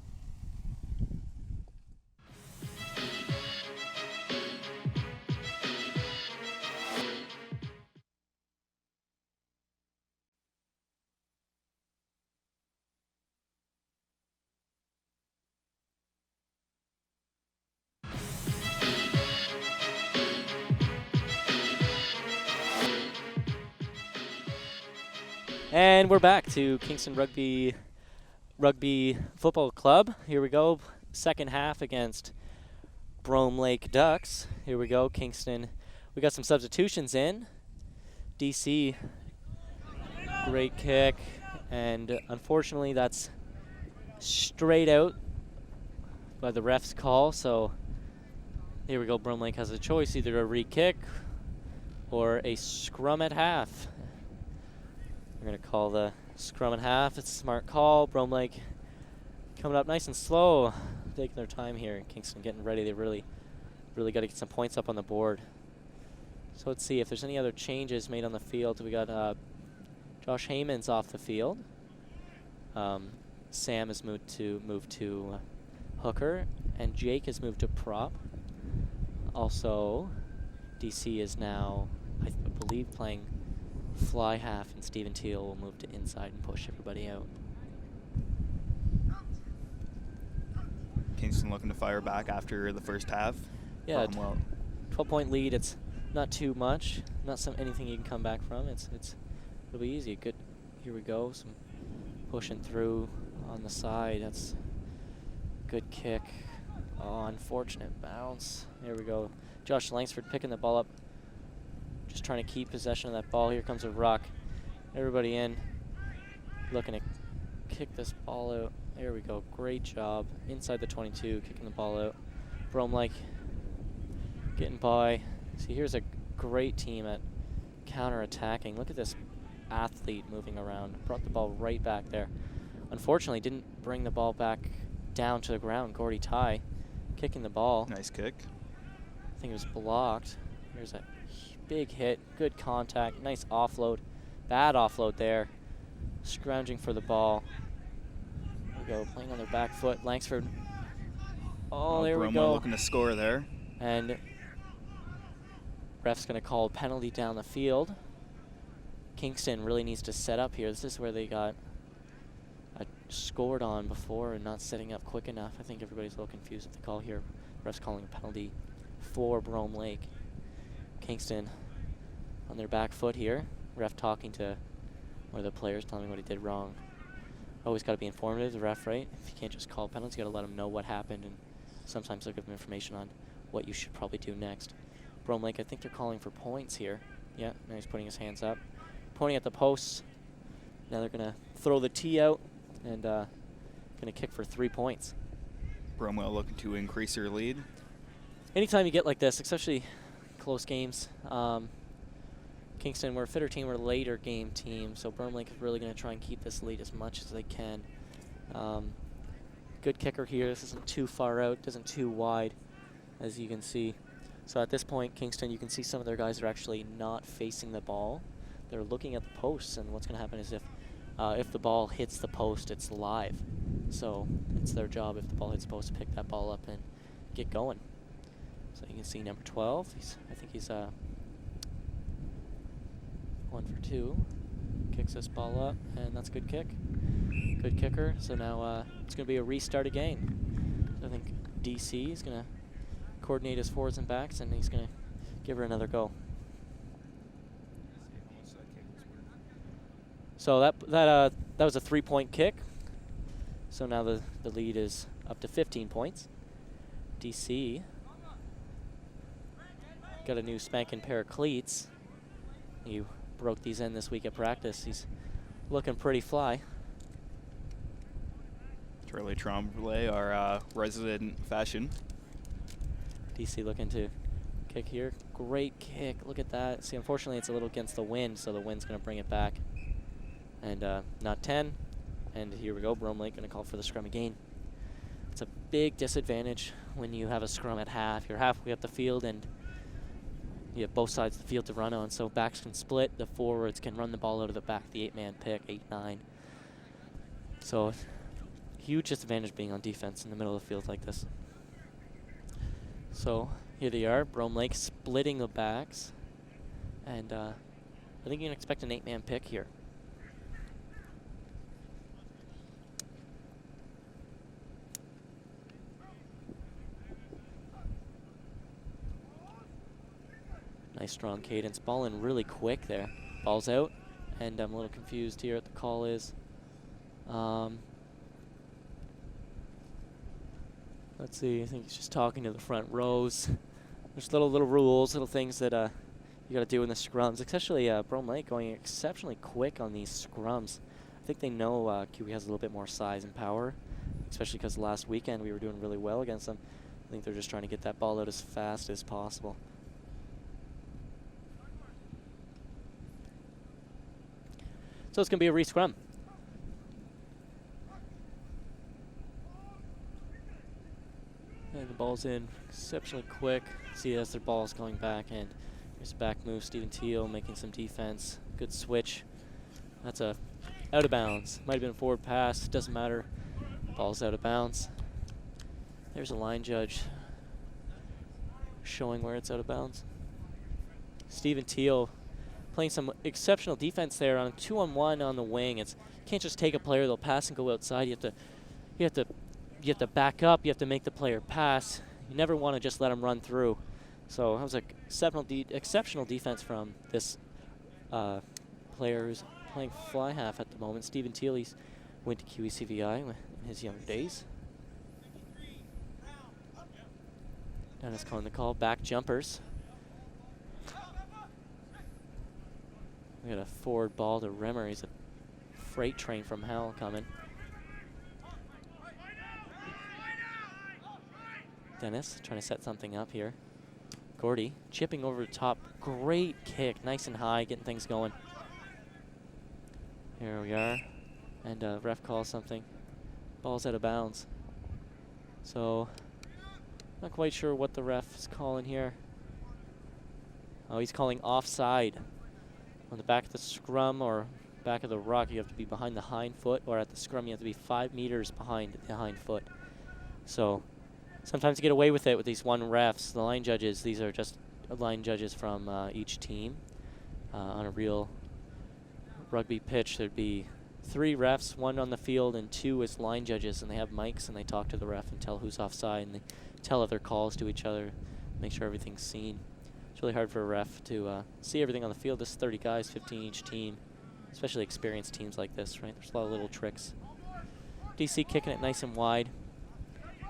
And we're back to Kingston Rugby Football Club. Here we go. Second half against Bromelake Ducks. Here we go, Kingston. We got some substitutions in. DC, great kick. And unfortunately, that's straight out by the ref's call. So here we go. Bromelake has a choice, either a re-kick or a scrum at half. We're going to call the scrum at half. It's a smart call. Bromelake coming up nice and slow, taking their time here. Kingston getting ready. They really got to get some points up on the board. So let's see if there's any other changes made on the field. We got Josh Heyman's off the field. Sam has moved to hooker, and Jake has moved to prop. Also, DC is now, I believe, playing fly half, and Stephen Teal will move to inside and push everybody out. Kingston looking to fire back after the first half. Yeah, 12-point lead. It's not too much, not anything you can come back from. It'll be easy. Good. Here we go. Some pushing through on the side. That's good kick. Oh, unfortunate bounce. There we go. Josh Langsford picking the ball up. Just trying to keep possession of that ball. Here comes a ruck. Everybody in. Looking to kick this ball out. There we go. Great job. Inside the 22, kicking the ball out. Bromelake getting by. See, here's a great team at counter-attacking. Look at this athlete moving around. Brought the ball right back there. Unfortunately, didn't bring the ball back down to the ground. Gordy Ty kicking the ball. Nice kick. I think it was blocked. Here's a big hit, good contact, nice offload. Bad offload there. Scrounging for the ball. There we go, playing on their back foot. Langsford Oh, there we Bromo go. looking to score there. And ref's going to call a penalty down the field. Kingston really needs to set up here. This is where they got scored on before and not setting up quick enough. I think everybody's a little confused with the call here. Ref's calling a penalty for Bromelake. Kingston on their back foot here. Ref talking to one of the players, telling me what he did wrong. Always got to be informative, the ref, right? If you can't just call penalties, you got to let them know what happened, and sometimes they'll give them information on what you should probably do next. Bromelake, I think they're calling for points here. Yeah, now he's putting his hands up. Pointing at the posts. Now they're going to throw the tee out and going to kick for 3 points. Bromwell looking to increase their lead. Anytime you get like this, especially close games, Kingston, we're a fitter team, we're a later game team, so Bromelake is really going to try and keep this lead as much as they can. Good kicker here. This isn't too far out, isn't too wide, as you can see. So at this point, Kingston, you can see some of their guys are actually not facing the ball. They're looking at the posts, and what's going to happen is if the ball hits the post, it's live. So it's their job, if the ball hits the post, to pick that ball up and get going. So you can see number 12. I think he's 1 for 2. Kicks this ball up, and that's a good kick. Good kicker. So now it's going to be a restart again. So I think DC is going to coordinate his forwards and backs, and he's going to give her another go. So that was a 3-point kick. So now the lead is up to 15 points. DC got a new spanking pair of cleats. You broke these in this week at practice. He's looking pretty fly. Charlie Tremblay, our resident fashion. DC looking to kick here. Great kick. Look at that. See, unfortunately, it's a little against the wind, so the wind's going to bring it back. And not 10. And here we go. Bromelake going to call for the scrum again. It's a big disadvantage when you have a scrum at half. You're halfway up the field, and you have both sides of the field to run on. So backs can split. The forwards can run the ball out of the back. The 8-man pick, 8-9. So huge disadvantage being on defense in the middle of the field like this. So here they are. Bromelake splitting the backs. And I think you can expect an 8-man pick here. Nice strong cadence. Ball in really quick there. Ball's out, and I'm a little confused here what the call is. Let's see. I think he's just talking to the front rows. There's little rules, little things that you got to do in the scrums. Especially Bromelake going exceptionally quick on these scrums. I think they know QE has a little bit more size and power, especially because last weekend we were doing really well against them. I think they're just trying to get that ball out as fast as possible. So it's going to be a re-scrum. And the ball's in exceptionally quick. See as their ball's going back, and here's a back move. Steven Teal making some defense. Good switch. That's a out of bounds. Might have been a forward pass. Doesn't matter. Ball's out of bounds. There's a line judge showing where it's out of bounds. Steven Teal playing some exceptional defense there on a 2-on-1 on the wing. You can't just take a player, they'll pass and go outside. You have to back up. You have to make the player pass. You never want to just let them run through. So that was an exceptional defense from this player who's playing fly half at the moment. Steven Teal, he's went to QECVI in his younger days. Dennis calling the call. Back jumpers. We got a forward ball to Rimmer. He's a freight train from hell coming. Dennis trying to set something up here. Gordy chipping over the top. Great kick. Nice and high, getting things going. Here we are. And ref calls something. Ball's out of bounds. So, not quite sure what the ref is calling here. Oh, he's calling offside. On the back of the scrum or back of the ruck, you have to be behind the hind foot, or at the scrum, you have to be 5 meters behind the hind foot. So Sometimes you get away with it with these one refs. The line judges, these are just line judges from each team. On a real rugby pitch, there'd be 3 refs, 1 on the field and 2 as line judges, and they have mics and they talk to the ref and tell who's offside, and they tell other calls to each other, make sure everything's seen. It's really hard for a ref to see everything on the field. This is 30 guys, 15 each team, especially experienced teams like this, right? There's a lot of little tricks. DC kicking it nice and wide.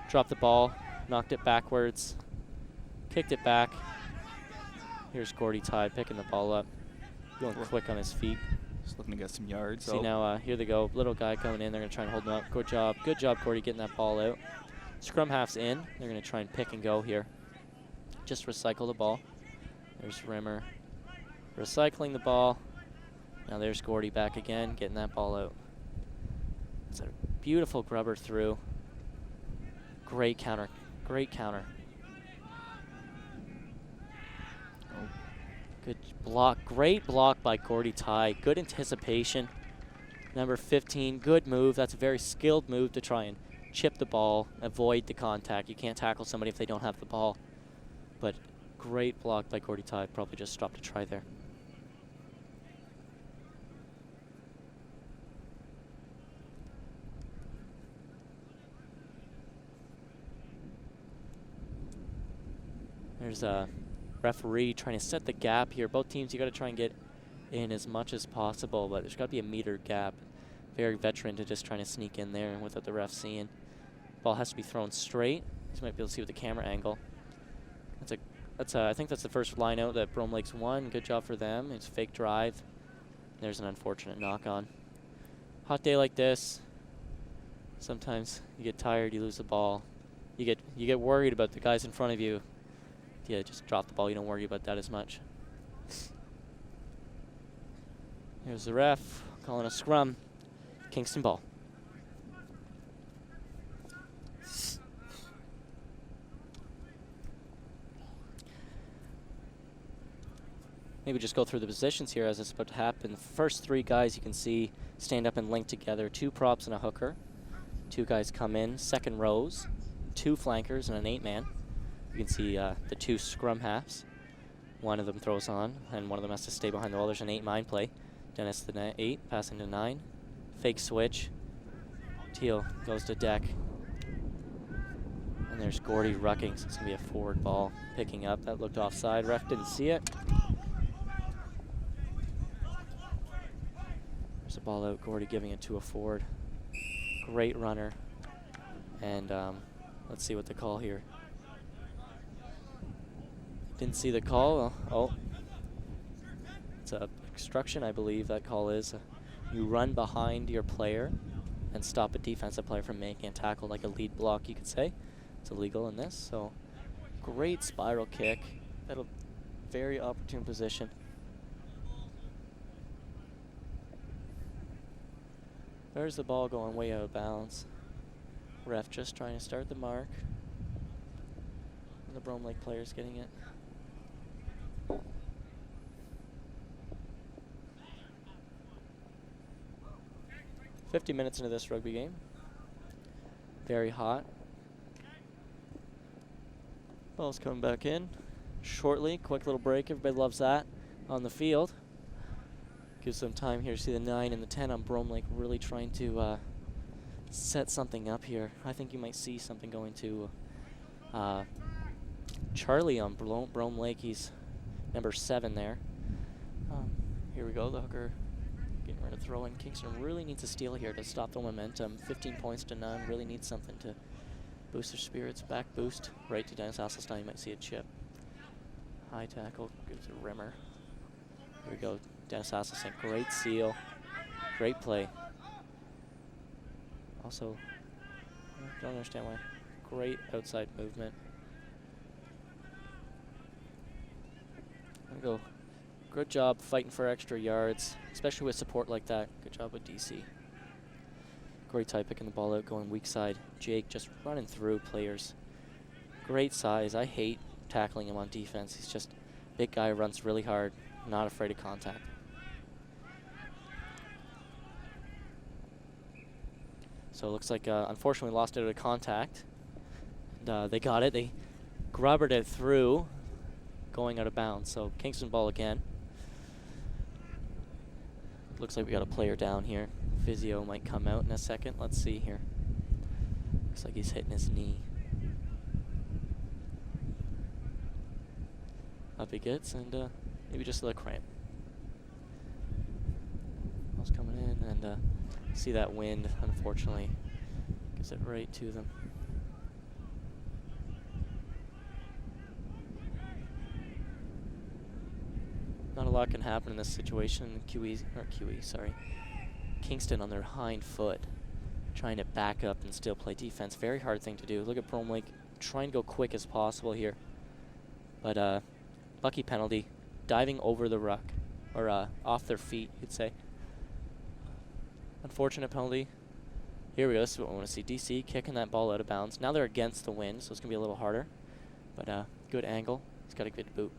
Dropped the ball, knocked it backwards, kicked it back. Here's Gordy Tide picking the ball up, going quick on his feet. Just looking to get some yards. See now, here they go. Little guy coming in. They're going to try and hold him up. Good job, Gordy, getting that ball out. Scrum half's in. They're going to try and pick and go here. Just recycle the ball. There's Rimmer recycling the ball. Now there's Gordy back again, getting that ball out. It's a beautiful grubber through. Great counter. Great counter. Oh. Good block. Great block by Gordy Ty. Good anticipation. Number 15, good move. That's a very skilled move to try and chip the ball, avoid the contact. You can't tackle somebody if they don't have the ball. But great block by Gordy Ty. Probably just stopped a try there. There's a referee trying to set the gap here. Both teams, you got to try and get in as much as possible, but there's got to be a meter gap. Very veteran to just trying to sneak in there without the ref seeing. Ball has to be thrown straight. You might be able to see with the camera angle. I think that's the first line out that Bromelake's won. Good job for them. It's a fake drive. There's an unfortunate knock on. Hot day like this, sometimes you get tired, you lose the ball. You get worried about the guys in front of you. Yeah, just drop the ball. You don't worry about that as much. Here's the ref calling a scrum. Kingston ball. Maybe just go through the positions here as it's about to happen. The first 3 guys you can see stand up and link together. 2 props and a hooker. 2 guys come in. Second rows. 2 flankers and an 8-man. You can see the 2 scrum halves. One of them throws on, and one of them has to stay behind the wall. There's an 8-9 play. Dennis the 8, passing to 9. Fake switch. Teal goes to deck. And there's Gordy rucking, so it's going to be a forward ball picking up. That looked offside. Ref didn't see it. There's a ball out. Gordy giving it to a forward. Great runner. And let's see what the call here. Didn't see the call. Oh, it's a obstruction, I believe that call is. You run behind your player and stop a defensive player from making a tackle, like a lead block, you could say. It's illegal in this. So great spiral kick. That'll very opportune position. There's the ball going way out of bounds. Ref just trying to start the mark. And the Bromelake player's getting it. 50 minutes into this rugby game. Very hot. Ball's coming back in shortly. Quick little break. Everybody loves that on the field. Gives them time here to see the 9 and the 10 on Bromelake really trying to set something up here. I think you might see something going to Charlie on Bromelake. He's number 7 there. Here we go. The hooker getting ready to throw in. Kingston really needs a steal here to stop the momentum. 15 points to none. Really needs something to boost their spirits. Back boost right to Dennis Hasselstein. You might see a chip. High tackle. Gives a Rimmer. Here we go. Dennis Hasselstein. Great seal. Great play. Also, I don't understand why. Great outside movement. There we go. Good job fighting for extra yards, especially with support like that. Good job with DC. Great tie picking the ball out, going weak side. Jake just running through players. Great size. I hate tackling him on defense. He's just a big guy, runs really hard, not afraid of contact. So it looks like, unfortunately, lost out of contact. They got it. They grubbered it through, going out of bounds. So Kingston ball again. Looks like we got a player down here. Physio might come out in a second. Let's see here. Looks like he's hitting his knee. Up he gets, and maybe just a little cramp. Ball's coming in, and see that wind, unfortunately, gives it right to them. Not a lot can happen in this situation. Kingston on their hind foot, trying to back up and still play defense. Very hard thing to do. Look at Bromelake trying to go quick as possible here. But lucky penalty, diving over the ruck, or off their feet, you'd say. Unfortunate penalty. Here we go. This is what we want to see. DC kicking that ball out of bounds. Now they're against the wind, so it's going to be a little harder. But good angle. He's got a good boot.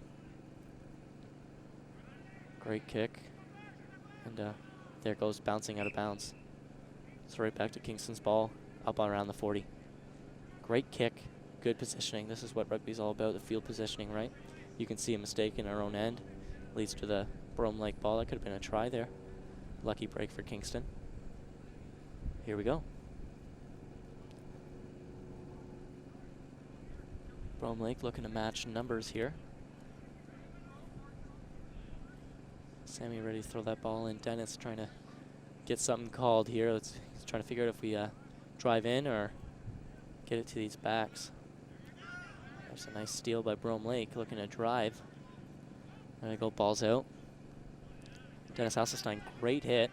Great kick. And there goes bouncing out of bounds. So right back to Kingston's ball, up on around the 40. Great kick. Good positioning. This is what rugby's all about, the field positioning, right? You can see a mistake in our own end. Leads to the Bromelake ball. That could have been a try there. Lucky break for Kingston. Here we go. Bromelake looking to match numbers here. Sammy ready to throw that ball in. Dennis trying to get something called here. He's trying to figure out if we drive in or get it to these backs. There's a nice steal by Bromelake looking to drive. There we go, ball's out. Dennis Hasselstein, great hit.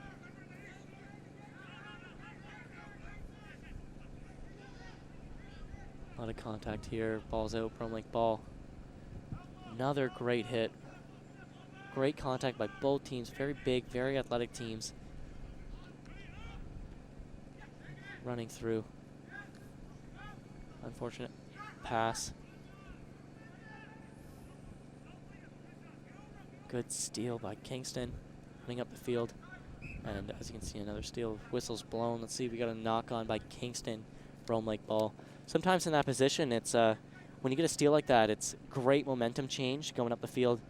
A lot of contact here. Ball's out, Bromelake ball. Another great hit. Great contact by both teams. Very big, very athletic teams. Running through. Unfortunate pass. Good steal by Kingston. Running up the field. And as you can see, another steal. Whistle's blown. Let's see, we got a knock on by Kingston. Bromelake ball. Sometimes in that position, it's when you get a steal like that, it's great momentum change going up the field.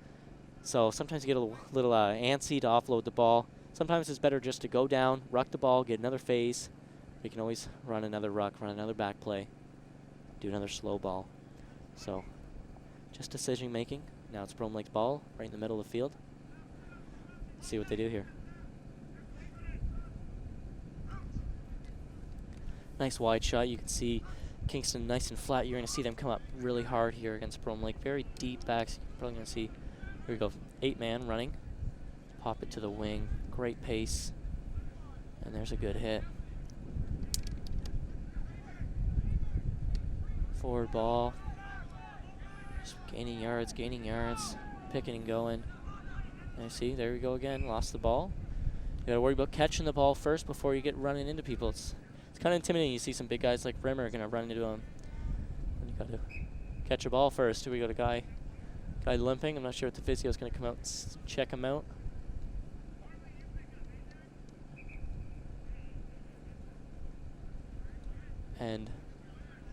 So sometimes you get a little antsy to offload the ball. Sometimes it's better just to go down, ruck the ball, get another phase. You can always run another ruck, run another back play, do another slow ball. So just decision making. Now it's Bromelake's ball right in the middle of the field. Let's see what they do here. Nice wide shot. You can see Kingston nice and flat. You're going to see them come up really hard here against Bromelake. Very deep backs. You're probably going to see. Here we go, 8-man running. Pop it to the wing, great pace. And there's a good hit. Forward ball. Just gaining yards, picking and going. And see, there we go again, lost the ball. You gotta worry about catching the ball first before you get running into people. It's kind of intimidating. You see some big guys like Rimmer gonna run into him. And you gotta catch a ball first. Here we go, the guy limping. I'm not sure if the physio is going to come out and check him out. And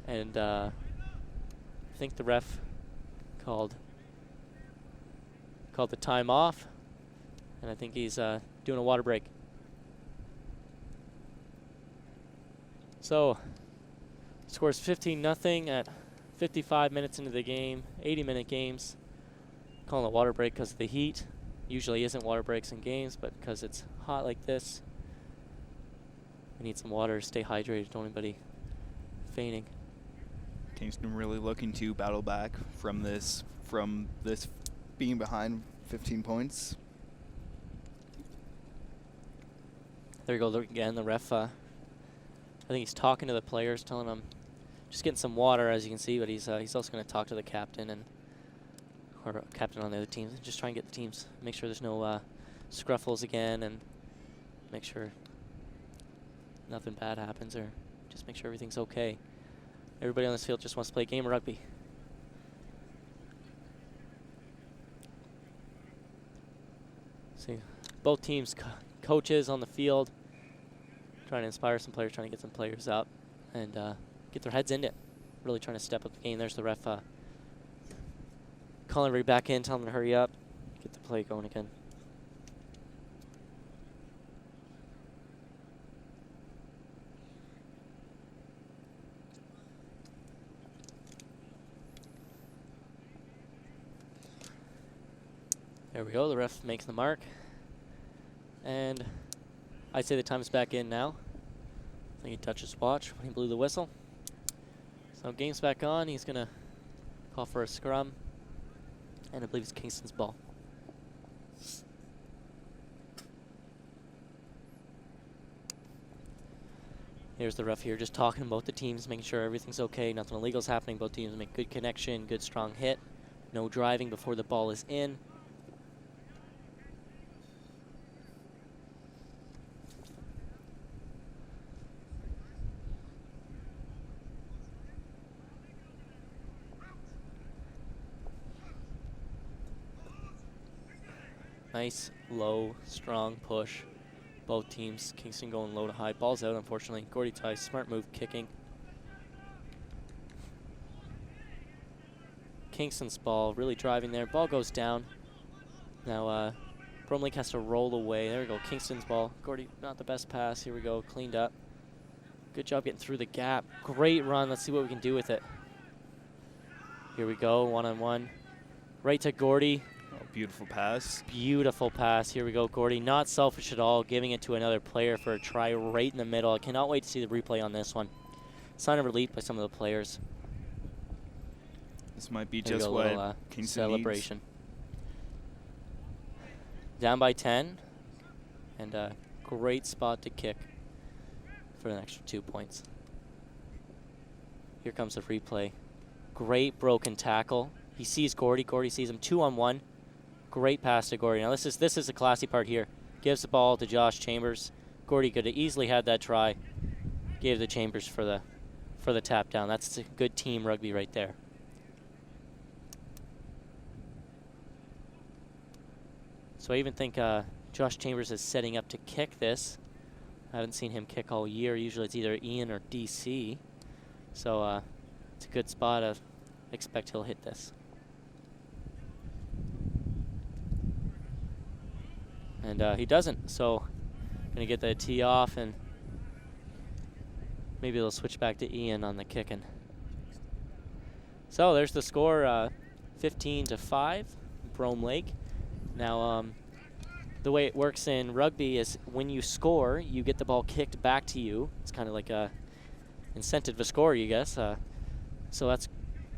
I think the ref called the time off, and I think he's doing a water break. So, scores 15-0 at 55 minutes into the game. 80-minute games. Calling a water break because of the heat. Usually isn't water breaks in games, but because it's hot like this, we need some water to stay hydrated. Don't anybody fainting. Kingston really looking to battle back from this being behind 15 points. There you go. Look again, the ref. I think he's talking to the players, telling them just getting some water, as you can see. But he's also going to talk to the captain or captain on the other teams, and just try and get the teams, make sure there's no scruffles again, and make sure nothing bad happens, or just make sure everything's okay. Everybody on this field just wants to play a game of rugby. See, both teams, coaches on the field, trying to inspire some players, trying to get some players up and get their heads into it. really trying to step up the game. There's the ref calling everybody back in, telling them to hurry up, get the play going again. There we go, the ref makes the mark. And I'd say the time's back in now. I think he touched his watch when he blew the whistle. So game's back on. He's going to call for a scrum. And I believe it's Kingston's ball. Here's the ref here just talking about the teams, making sure everything's okay, nothing illegal's happening. Both teams make good connection, good strong hit. No driving before the ball is in. Nice, low, strong push. Both teams, Kingston going low to high. Ball's out, unfortunately. Gordy Tice, smart move, kicking. Kingston's ball, really driving there. Ball goes down. Now, Bromelake has to roll away. There we go, Kingston's ball. Gordy, not the best pass. Here we go, cleaned up. Good job getting through the gap. Great run. Let's see what we can do with it. Here we go, one-on-one. Right to Gordy. Beautiful pass. Beautiful pass. Here we go, Gordy. Not selfish at all, giving it to another player for a try right in the middle. I cannot wait to see the replay on this one. Sign of relief by some of the players. This might be just what Kingston celebration. Needs. Down by 10, and a great spot to kick for an extra 2 points. Here comes the replay. Great broken tackle. He sees Gordy. Gordy sees him 2-on-1. Great pass to Gordy. Now this is a classy part here. Gives the ball to Josh Chambers. Gordy could have easily had that try. Gave the Chambers for the tap down. That's a good team rugby right there. So I even think Josh Chambers is setting up to kick this. I haven't seen him kick all year. Usually it's either Ian or DC. So it's a good spot. I expect he'll hit this. And he doesn't, so gonna get the tee off, and maybe they'll switch back to Ian on the kicking. So there's the score, 15-5, Bromelake. Now, the way it works in rugby is when you score, you get the ball kicked back to you. It's kind of like a incentive to score, you guess. So that's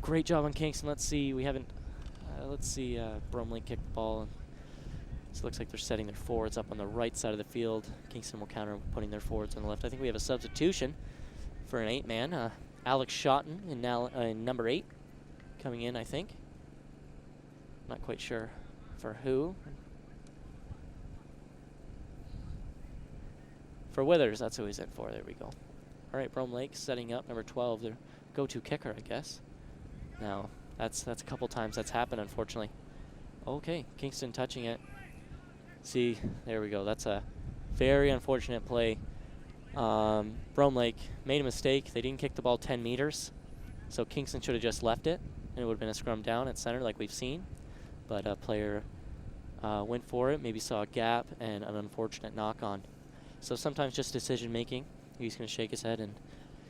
great job on Kingston. Let's see, Bromelake kick the ball. So it looks like they're setting their forwards up on the right side of the field. Kingston will counter, putting their forwards on the left. I think we have a substitution for an 8-man. Alex Schotten in number 8 coming in, I think. Not quite sure for who. For Withers, that's who he's in for. There we go. All right, Bromelake setting up number 12, their go-to kicker, I guess. Now, that's a couple times that's happened, unfortunately. Okay, Kingston touching it. See, there we go. That's a very unfortunate play. Bromelake made a mistake. They didn't kick the ball 10 meters. So Kingston should have just left it, and it would have been a scrum down at center like we've seen. But a player went for it, maybe saw a gap, and an unfortunate knock-on. So sometimes just decision-making. He's going to shake his head, and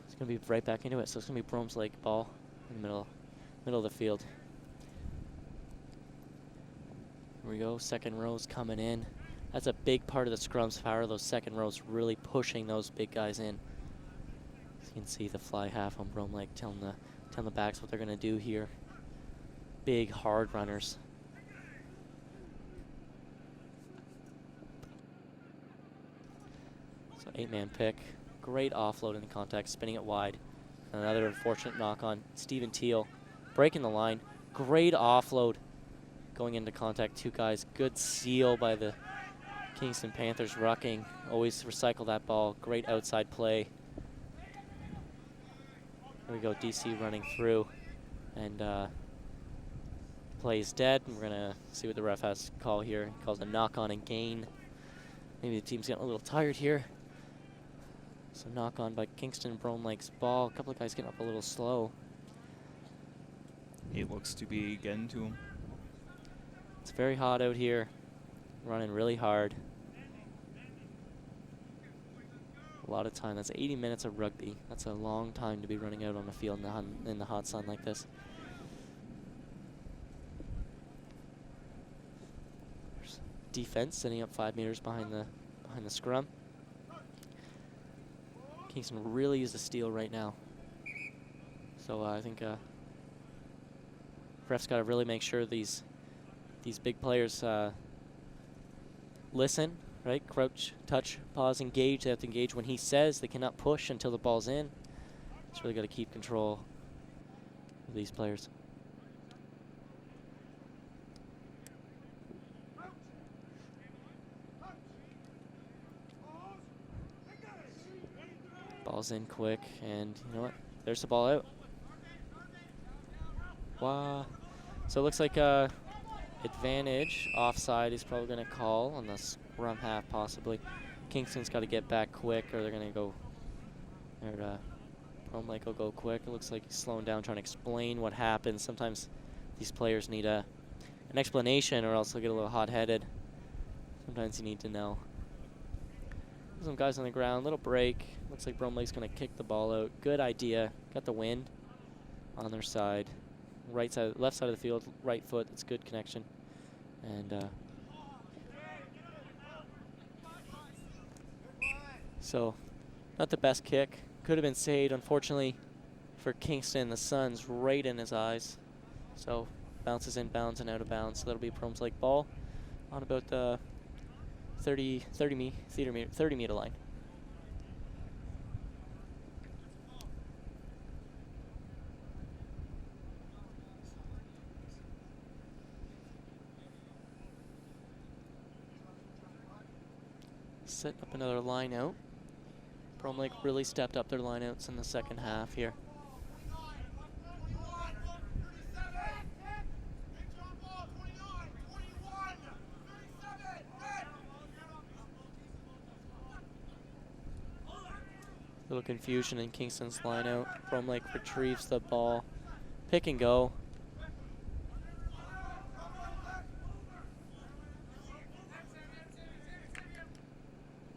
he's going to be right back into it. So it's going to be Bromelake ball in the middle of the field. Here we go, second row's coming in. That's a big part of the scrums power, those second rows really pushing those big guys in. So you can see the fly half on Bromelake telling the backs what they're going to do here. Big, hard runners. So 8-man pick. Great offload in the contact, spinning it wide. Another unfortunate knock on Stephen Teal. Breaking the line. Great offload. Going into contact, 2 guys. Good seal by the Kingston Panthers rucking. Always recycle that ball. Great outside play. Here we go, DC running through. And play is dead. We're going to see what the ref has to call here. He calls a knock on and gain. Maybe the team's getting a little tired here. So knock on by Kingston. Bromelake's ball. A couple of guys getting up a little slow. It looks to be getting to him. It's very hot out here. Running really hard. A lot of time. That's 80 minutes of rugby. That's a long time to be running out on the field in the hot sun like this. There's defense sitting up 5 meters behind the scrum. Kingston really used a steal right now. So I think refs got to really make sure these big players listen, right? Crouch, touch, pause, engage. They have to engage when he says. They cannot push until the ball's in. Just really got to keep control of these players. Ball's in quick, and you know what? There's the ball out. Wow. So it looks like advantage offside is probably going to call on the scrum half, possibly. Kingston's got to get back quick, or they're going to go. Bromelake will go quick. It looks like he's slowing down, trying to explain what happened. Sometimes these players need an explanation, or else they'll get a little hot-headed. Sometimes you need to know. Some guys on the ground, little break. Looks like Bromelake's going to kick the ball out. Good idea. Got the wind on their side. Right side, left side of the field, right foot. It's good connection. And so, not the best kick. Could have been saved, unfortunately, for Kingston. The sun's right in his eyes. So, bounces in bounds and out of bounds. So that'll be a Bromelake ball on about the 30 meter line. Set up another line out. Bromelake really stepped up their line outs in the second half here. Little confusion in Kingston's line out. Bromelake retrieves the ball. Pick and go.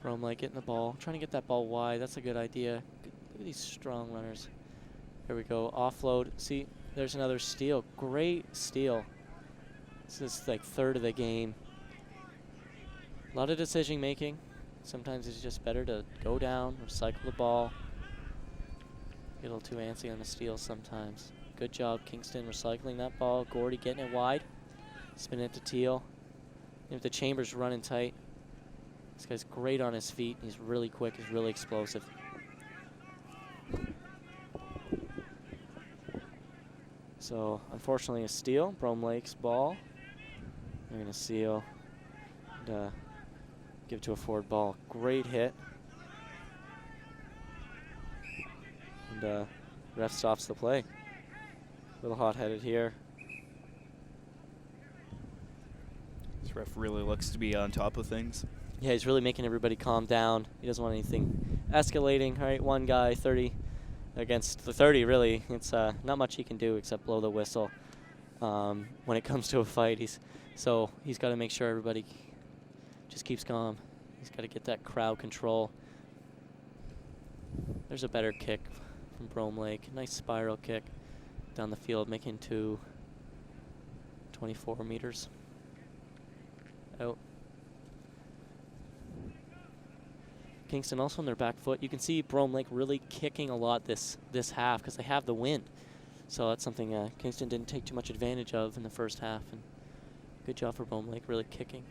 Bromelake getting the ball, trying to get that ball wide. That's a good idea. Look at these strong runners. Here we go, offload. See, there's another steal. Great steal. This is like third of the game. A lot of decision making. Sometimes it's just better to go down, recycle the ball. Get a little too antsy on the steal sometimes. Good job, Kingston, recycling that ball. Gordy getting it wide. Spinning it to Teal. If the chamber's running tight. This guy's great on his feet. He's really quick. He's really explosive. So, unfortunately, a steal. Bromelake's ball. They're going to seal and give it to a forward ball. Great hit. And ref stops the play. A little hot-headed here. This ref really looks to be on top of things. Yeah, he's really making everybody calm down. He doesn't want anything escalating. All right, one guy, 30 against the 30, really. It's not much he can do except blow the whistle when it comes to a fight. So he's got to make sure everybody just keeps calm. He's got to get that crowd control. There's a better kick from Bromelake. Nice spiral kick down the field, making 24 meters. Out. Kingston also on their back foot. You can see Bromelake really kicking a lot this half because they have the wind. So that's something Kingston didn't take too much advantage of in the first half. And good job for Bromelake, really kicking.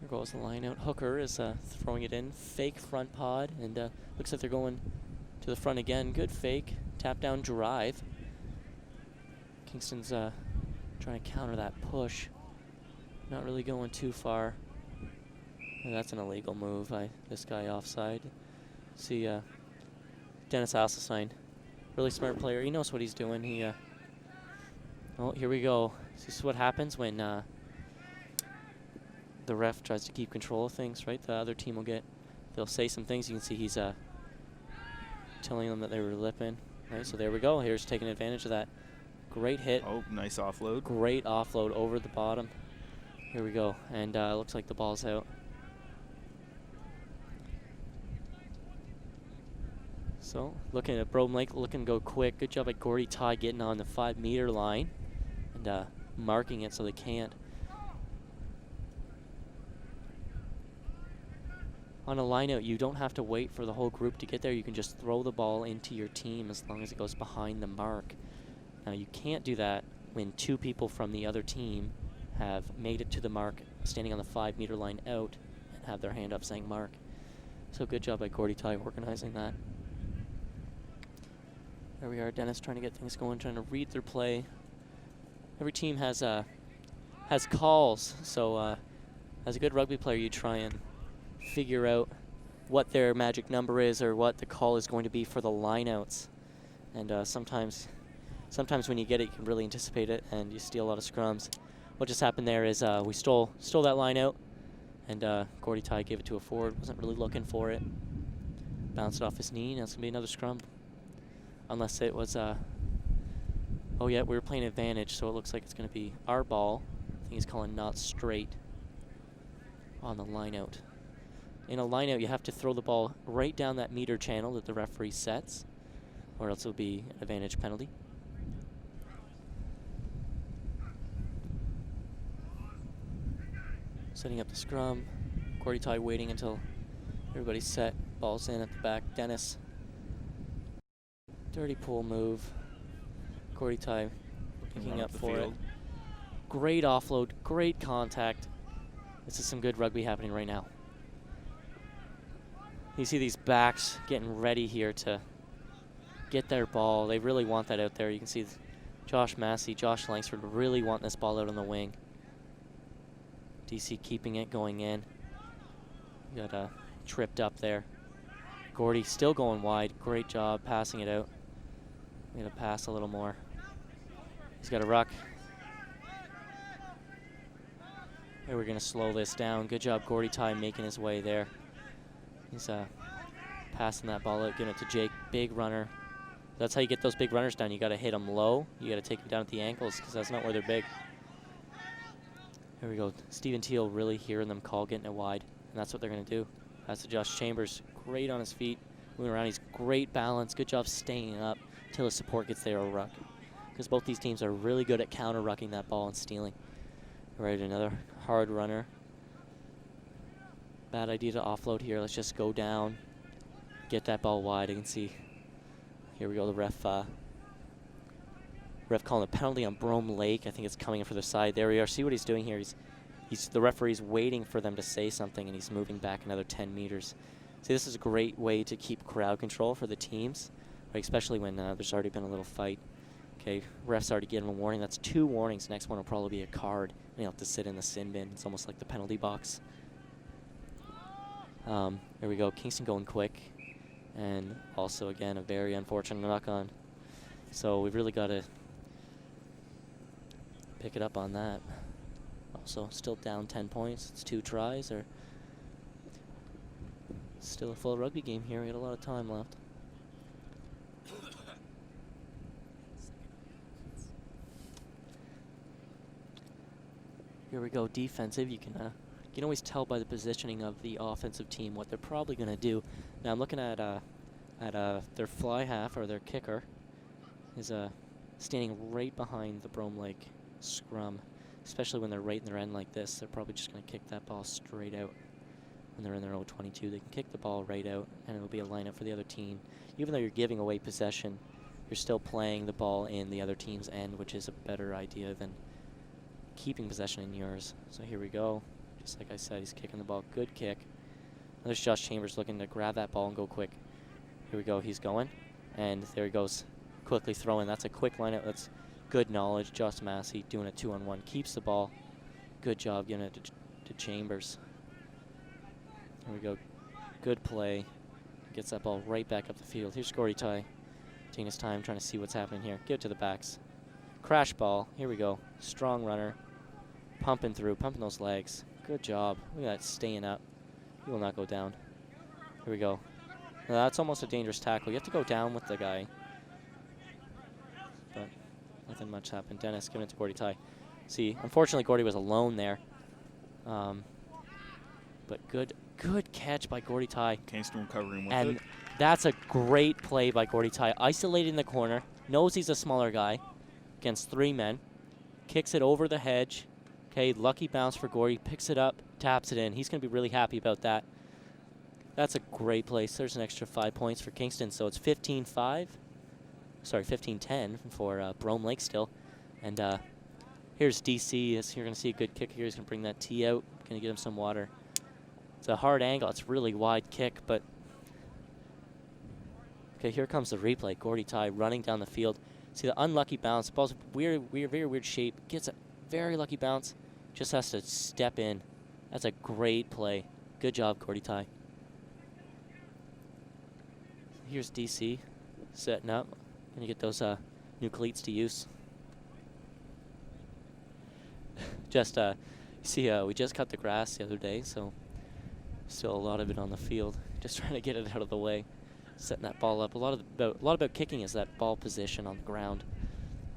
Here goes the line out. Hooker is throwing it in. Fake front pod. And looks like they're going to the front again. Good fake. Tap down drive. Kingston's trying to counter that push. Not really going too far. And that's an illegal move by this guy offside. See Dennis Hasselstein. Really smart player. He knows what he's doing. He oh, here we go. This is what happens when the ref tries to keep control of things, right? The other team they'll say some things. You can see he's telling them that they were lipping, right? So there we go. Here's taking advantage of that. Great hit. Oh, nice offload. Great offload over the bottom. Here we go. And looks like the ball's out. So looking at Bromelake, looking to go quick. Good job by Gordy Ty getting on the 5-meter line and marking it so they can't. On a line out, you don't have to wait for the whole group to get there. You can just throw the ball into your team as long as it goes behind the mark. Now you can't do that when 2 people from the other team have made it to the mark, standing on the 5-meter line out, and have their hand up saying mark. So good job by Gordy Ty organizing that. There we are, Dennis trying to get things going, trying to read their play. Every team has calls, so as a good rugby player, you try and figure out what their magic number is or what the call is going to be for the lineouts. And sometimes when you get it, you can really anticipate it, and you steal a lot of scrums. What just happened there is we stole that line out, and Gordy Ty gave it to a forward. Wasn't really looking for it. Bounced off his knee, and that's going to be another scrum. Unless it was, oh yeah, we were playing advantage, so it looks like it's going to be our ball. I think he's calling not straight on the line out. In a line out, you have to throw the ball right down that meter channel that the referee sets, or else it'll be an advantage penalty. Setting up the scrum. Gordy Ty waiting until everybody's set. Ball's in at the back. Dennis. Dirty pull move. Gordy Ty picking up for it. Great offload, great contact. This is some good rugby happening right now. You see these backs getting ready here to get their ball. They really want that out there. You can see Josh Massey, Josh Langsford really want this ball out on the wing. DC keeping it going in. Got tripped up there. Gordy still going wide. Great job passing it out. We got to pass a little more. He's got a ruck. Here we're going to slow this down. Good job, Gordy Ty making his way there. He's passing that ball out, giving it to Jake. Big runner. That's how you get those big runners down. You got to hit them low. You got to take them down at the ankles because that's not where they're big. Here we go. Stephen Teal really hearing them call, getting it wide, and that's what they're going to do. That's to Josh Chambers. Great on his feet. Moving around. He's great balance. Good job staying up until his support gets there or ruck. Because both these teams are really good at counter-rucking that ball and stealing. Right, another hard runner. Bad idea to offload here. Let's just go down. Get that ball wide. You can see. Here we go. The ref calling a penalty on Bromelake. I think it's coming in for the side. There we are. See what he's doing here. The referee's waiting for them to say something, and he's moving back another 10 meters. See, this is a great way to keep crowd control for the teams, right, especially when there's already been a little fight. Okay, ref's already given a warning. That's 2 warnings. Next one will probably be a card. And you'll have to sit in the sin bin. It's almost like the penalty box. Here we go. Kingston going quick. And also, again, a very unfortunate knock-on. So we've really got to pick it up on that. Also, still down 10 points. It's 2 tries. Or still a full rugby game here. We got a lot of time left. Here we go, defensive. You can always tell by the positioning of the offensive team what they're probably going to do. Now I'm looking at their fly half, or their kicker is standing right behind the Bromelake scrum. Especially when they're right in their end like this, they're probably just going to kick that ball straight out. When they're in their own 22, they can kick the ball right out, and it'll be a lineup for the other team. Even though you're giving away possession, you're still playing the ball in the other team's end, which is a better idea than keeping possession in yours. So here we go. Just like I said, he's kicking the ball. Good kick. There's Josh Chambers looking to grab that ball and go quick. Here we go. He's going. And there he goes. Quickly throwing. That's a quick lineup. That's good knowledge. Josh Massey doing a 2-on-1. Keeps the ball. Good job giving it to Chambers. Here we go. Good play. Gets that ball right back up the field. Here's Gordy Ty. Taking his time, trying to see what's happening here. Give it to the backs. Crash ball. Here we go. Strong runner. Pumping through. Pumping those legs. Good job. Look at that, staying up. He will not go down. Here we go. Now that's almost a dangerous tackle. You have to go down with the guy. But nothing much happened. Dennis giving it to Gordy Ty. See, unfortunately, Gordy was alone there. But good catch by Gordy Ty. Kingston recovering with And it. that's a great play by Gordy Ty. Isolated in the corner. Knows he's a smaller guy against 3 men. Kicks it over the hedge. Okay, lucky bounce for Gordy. Picks it up, taps it in. He's going to be really happy about that. That's a great place. There's an extra 5 points for Kingston. So it's 15-5. Sorry, 15-10 for Bromelake still. And here's DC. You're going to see a good kick here. He's going to bring that tee out. Going to get him some water. It's a hard angle. It's a really wide kick, but... Okay, here comes the replay. Gordy Ty running down the field. See the unlucky bounce. The ball's very weird shape. Gets a very lucky bounce. Just has to step in. That's a great play. Good job, Gordy Ty. Here's DC setting up. Gonna get those new cleats to use. Just see, we just cut the grass the other day, so still a lot of it on the field. Just trying to get it out of the way, setting that ball up. A lot about kicking is that ball position on the ground.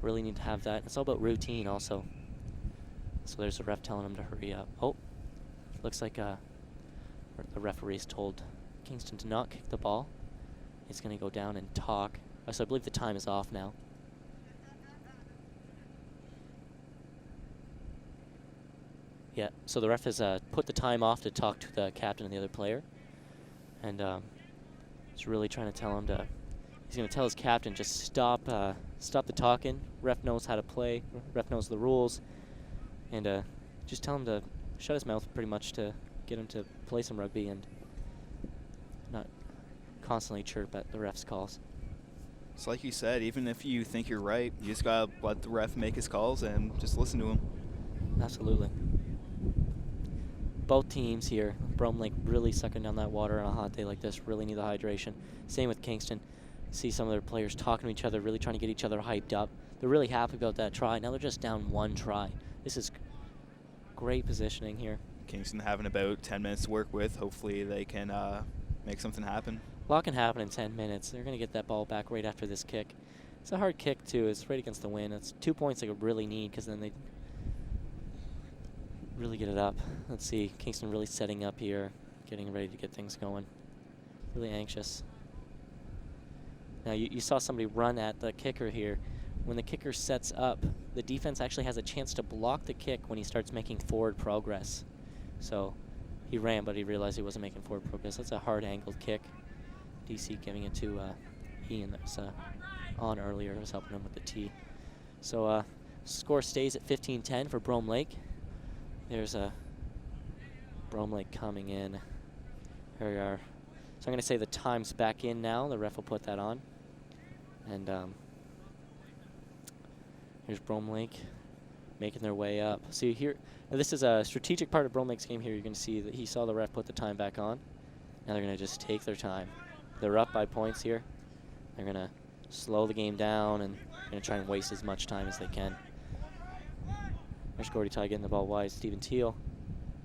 Really need to have that. It's all about routine also. So there's a ref telling him to hurry up. Oh, looks like the referee's told Kingston to not kick the ball. He's going to go down and talk. So I believe the time is off now. Yeah, so the ref has put the time off to talk to the captain and the other player. And he's really trying to tell him to... He's going to tell his captain, just stop the talking. Ref knows how to play. Ref knows the rules. And just tell him to shut his mouth pretty much to get him to play some rugby and not constantly chirp at the ref's calls. It's like you said, even if you think you're right, you just gotta let the ref make his calls and just listen to him. Absolutely. Both teams here, Bromelake really sucking down that water on a hot day like this, really need the hydration. Same with Kingston. See some of their players talking to each other, really trying to get each other hyped up. They're really happy about that try. Now they're just down 1 try. This is great positioning here. Kingston having about 10 minutes to work with. Hopefully they can make something happen. A lot can happen in 10 minutes. They're going to get that ball back right after this kick. It's a hard kick, too. It's right against the wind. It's 2 points they really need because then they really get it up. Let's see. Kingston really setting up here, getting ready to get things going. Really anxious. Now, you saw somebody run at the kicker here. When the kicker sets up, the defense actually has a chance to block the kick when he starts making forward progress. So he ran, but he realized he wasn't making forward progress. That's a hard angled kick. DC giving it to Ian that was on earlier. Was helping him with the tee. So score stays at 15-10 for Bromelake. There's a Bromelake coming in. Here we are. So I'm going to say the time's back in now. The ref will put that on. And here's Bromelake making their way up. See here, now this is a strategic part of Bromelake's game here. You're going to see that he saw the ref put the time back on. Now they're going to just take their time. They're up by points here. They're going to slow the game down and going to try and waste as much time as they can. There's Gordy Ty getting the ball wide. Stephen Teal.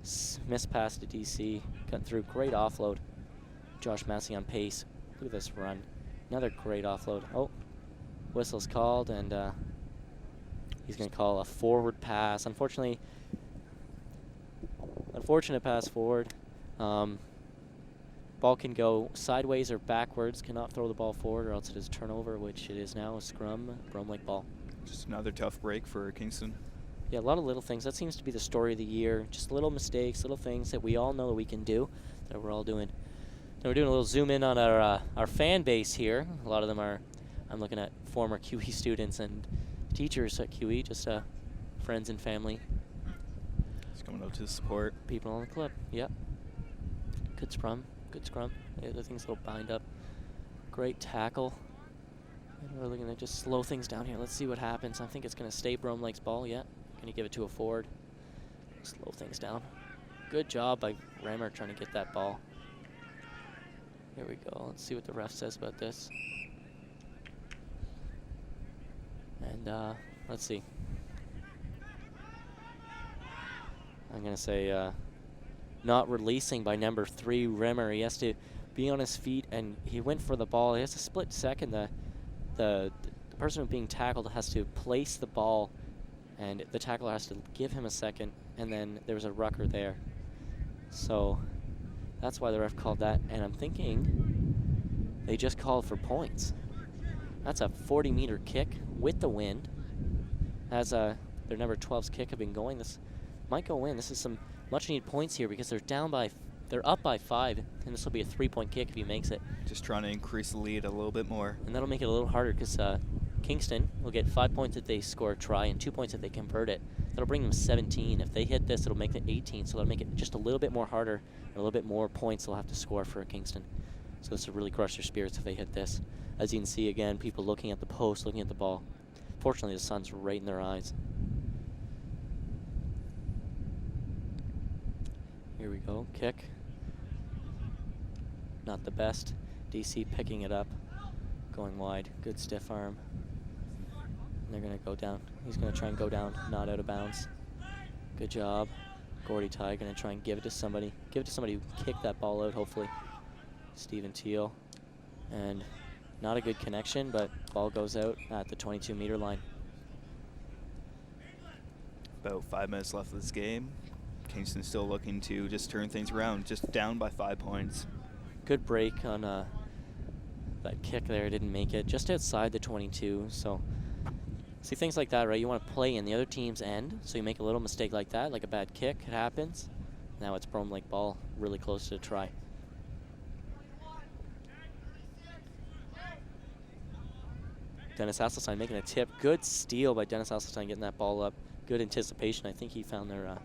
Missed pass to DC. Cutting through. Great offload. Josh Massey on pace. Look at this run. Another great offload. Oh, whistle's called, and he's going to call a forward pass. Unfortunate pass forward. Ball can go sideways or backwards. Cannot throw the ball forward, or else it is turnover, which it is now. A scrum. Bromelake ball. Just another tough break for Kingston. Yeah, a lot of little things. That seems to be the story of the year. Just little mistakes, little things that we all know that we can do, that we're all doing. Now we're doing a little zoom in on our fan base here. A lot of them are, I'm looking at former QE students and teachers at QE, just friends and family. He's coming out to support. People on the club, yep. Good scrum, good scrum. The other thing's a little bind up. Great tackle. And we're looking to just slow things down here. Let's see what happens. I think it's going to stay Bromelake's ball, yeah. Going to give it to a forward. Slow things down. Good job by Rammer trying to get that ball. Here we go. Let's see what the ref says about this. And let's see. I'm going to say not releasing by number 3, Rimmer. He has to be on his feet, and he went for the ball. He has to split second. The person being tackled has to place the ball, and the tackler has to give him a second, and then there was a rucker there. So that's why the ref called that, and I'm thinking they just called for points. That's a 40-meter kick with the wind. As their number 12's kick have been going, this might go in. This is some much-needed points here because they're up by 5, and this will be a 3-point kick if he makes it. Just trying to increase the lead a little bit more. And that'll make it a little harder because Kingston will get 5 points if they score a try and 2 points if they convert it. That'll bring them 17. If they hit this, it'll make it 18, so that'll make it just a little bit more harder and a little bit more points they'll have to score for Kingston. So this will really crush their spirits if they hit this. As you can see, again, people looking at the post, looking at the ball. Fortunately, the sun's right in their eyes. Here we go, kick. Not the best. DC picking it up, going wide. Good stiff arm. And they're going to go down. He's going to try and go down, not out of bounds. Good job. Gordy Ty going to try and give it to somebody. Give it to somebody who kicked that ball out, hopefully. Stephen Teal. And not a good connection, but ball goes out at the 22-meter line. About 5 minutes left of this game. Kingston still looking to just turn things around, just down by 5 points. Good break on that kick there, didn't make it. Just outside the 22, so see things like that, right? You want to play in the other team's end, so you make a little mistake like that, like a bad kick, it happens. Now it's Bromelake ball, really close to a try. Dennis Hasselstein making a tip. Good steal by Dennis Hasselstein, getting that ball up. Good anticipation. I think he found their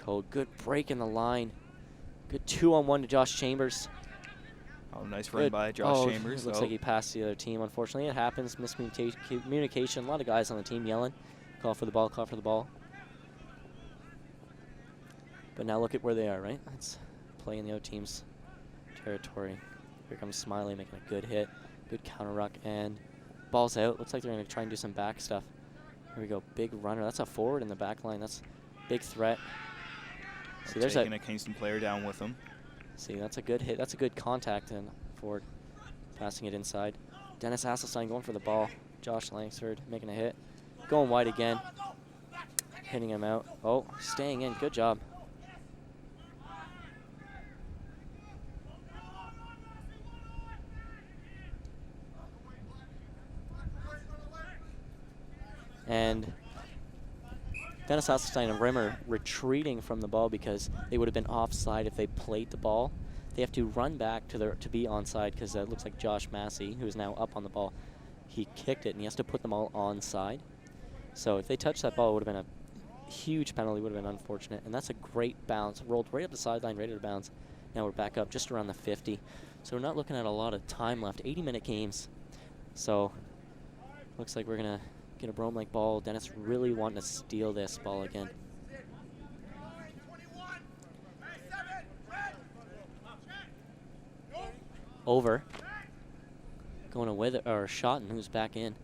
code. Good break in the line. Good 2-on-1 to Josh Chambers. Oh, nice run by Josh Chambers. Looks like he passed the other team. Unfortunately, it happens. Miscommunication. A lot of guys on the team yelling. Call for the ball, call for the ball. But now look at where they are, right? Let's play in the other team's territory. Here comes Smiley making a good hit. Good counter ruck, and ball's out. Looks like they're going to try and do some back stuff. Here we go. Big runner. That's a forward in the back line. That's a big threat. See, there's taking a Kingston player down with them. See, that's a good hit. That's a good contact and forward. Passing it inside. Dennis Hasselstein going for the ball. Josh Langsford making a hit. Going wide again. Hitting him out. Oh, staying in. Good job. And Dennis Hasselstein and Rimmer retreating from the ball because they would have been offside if they played the ball. They have to run back to be onside because it looks like Josh Massey, who is now up on the ball, he kicked it and he has to put them all onside. So if they touched that ball, it would have been a huge penalty, would have been unfortunate. And that's a great bounce. Rolled right up the sideline, right out of bounds. Now we're back up just around the 50. So we're not looking at a lot of time left. 80-minute games. So looks like we're going to get a Bromelake ball. Dennis really wanting to steal this ball again. Over. Going to Wither or Shotton, who's back in.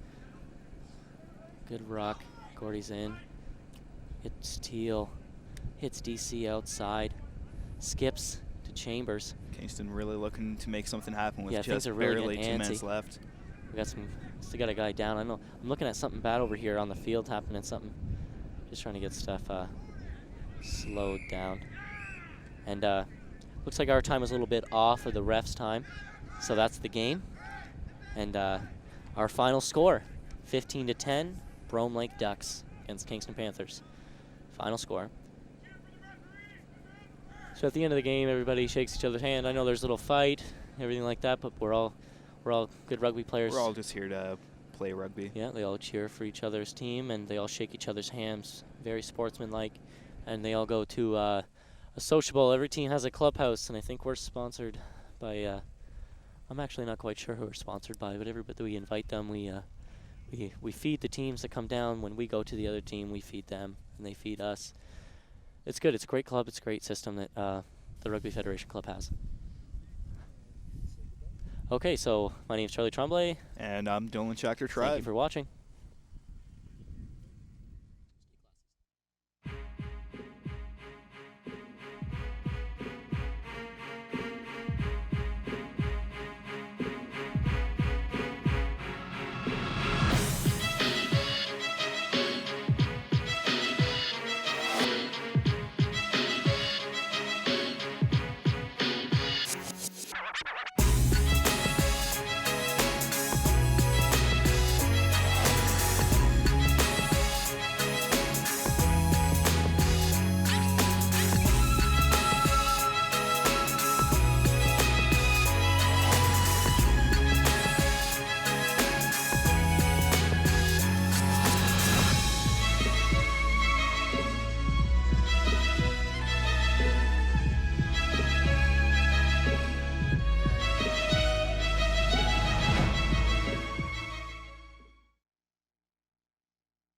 Good rock. Gordy's in. Hits Teal. Hits DC outside. Skips to Chambers. Kingston really looking to make something happen with just really barely getting 2 minutes left. We got still got a guy down. I know I'm looking at something bad over here on the field happening. Something. Just trying to get stuff slowed down. And looks like our time was a little bit off of the ref's time. So that's the game. And our final score, 15-10, Bromelake Ducks against Kingston Panthers. Final score. So at the end of the game, everybody shakes each other's hand. I know there's a little fight, everything like that, but we're all good rugby players. We're all just here to play rugby. Yeah, they all cheer for each other's team, and they all shake each other's hands. Very sportsmanlike. And they all go to a sociable. Every team has a clubhouse, and I think we're sponsored by I'm actually not quite sure who we're sponsored by, but everybody we invite them, we feed the teams that come down. When we go to the other team, we feed them, and they feed us. It's good. It's a great club. It's a great system that the Rugby Federation Club has. Okay, so my name is Charlie Tremblay. And I'm Dylan Shachter Tribe. Thank you for watching.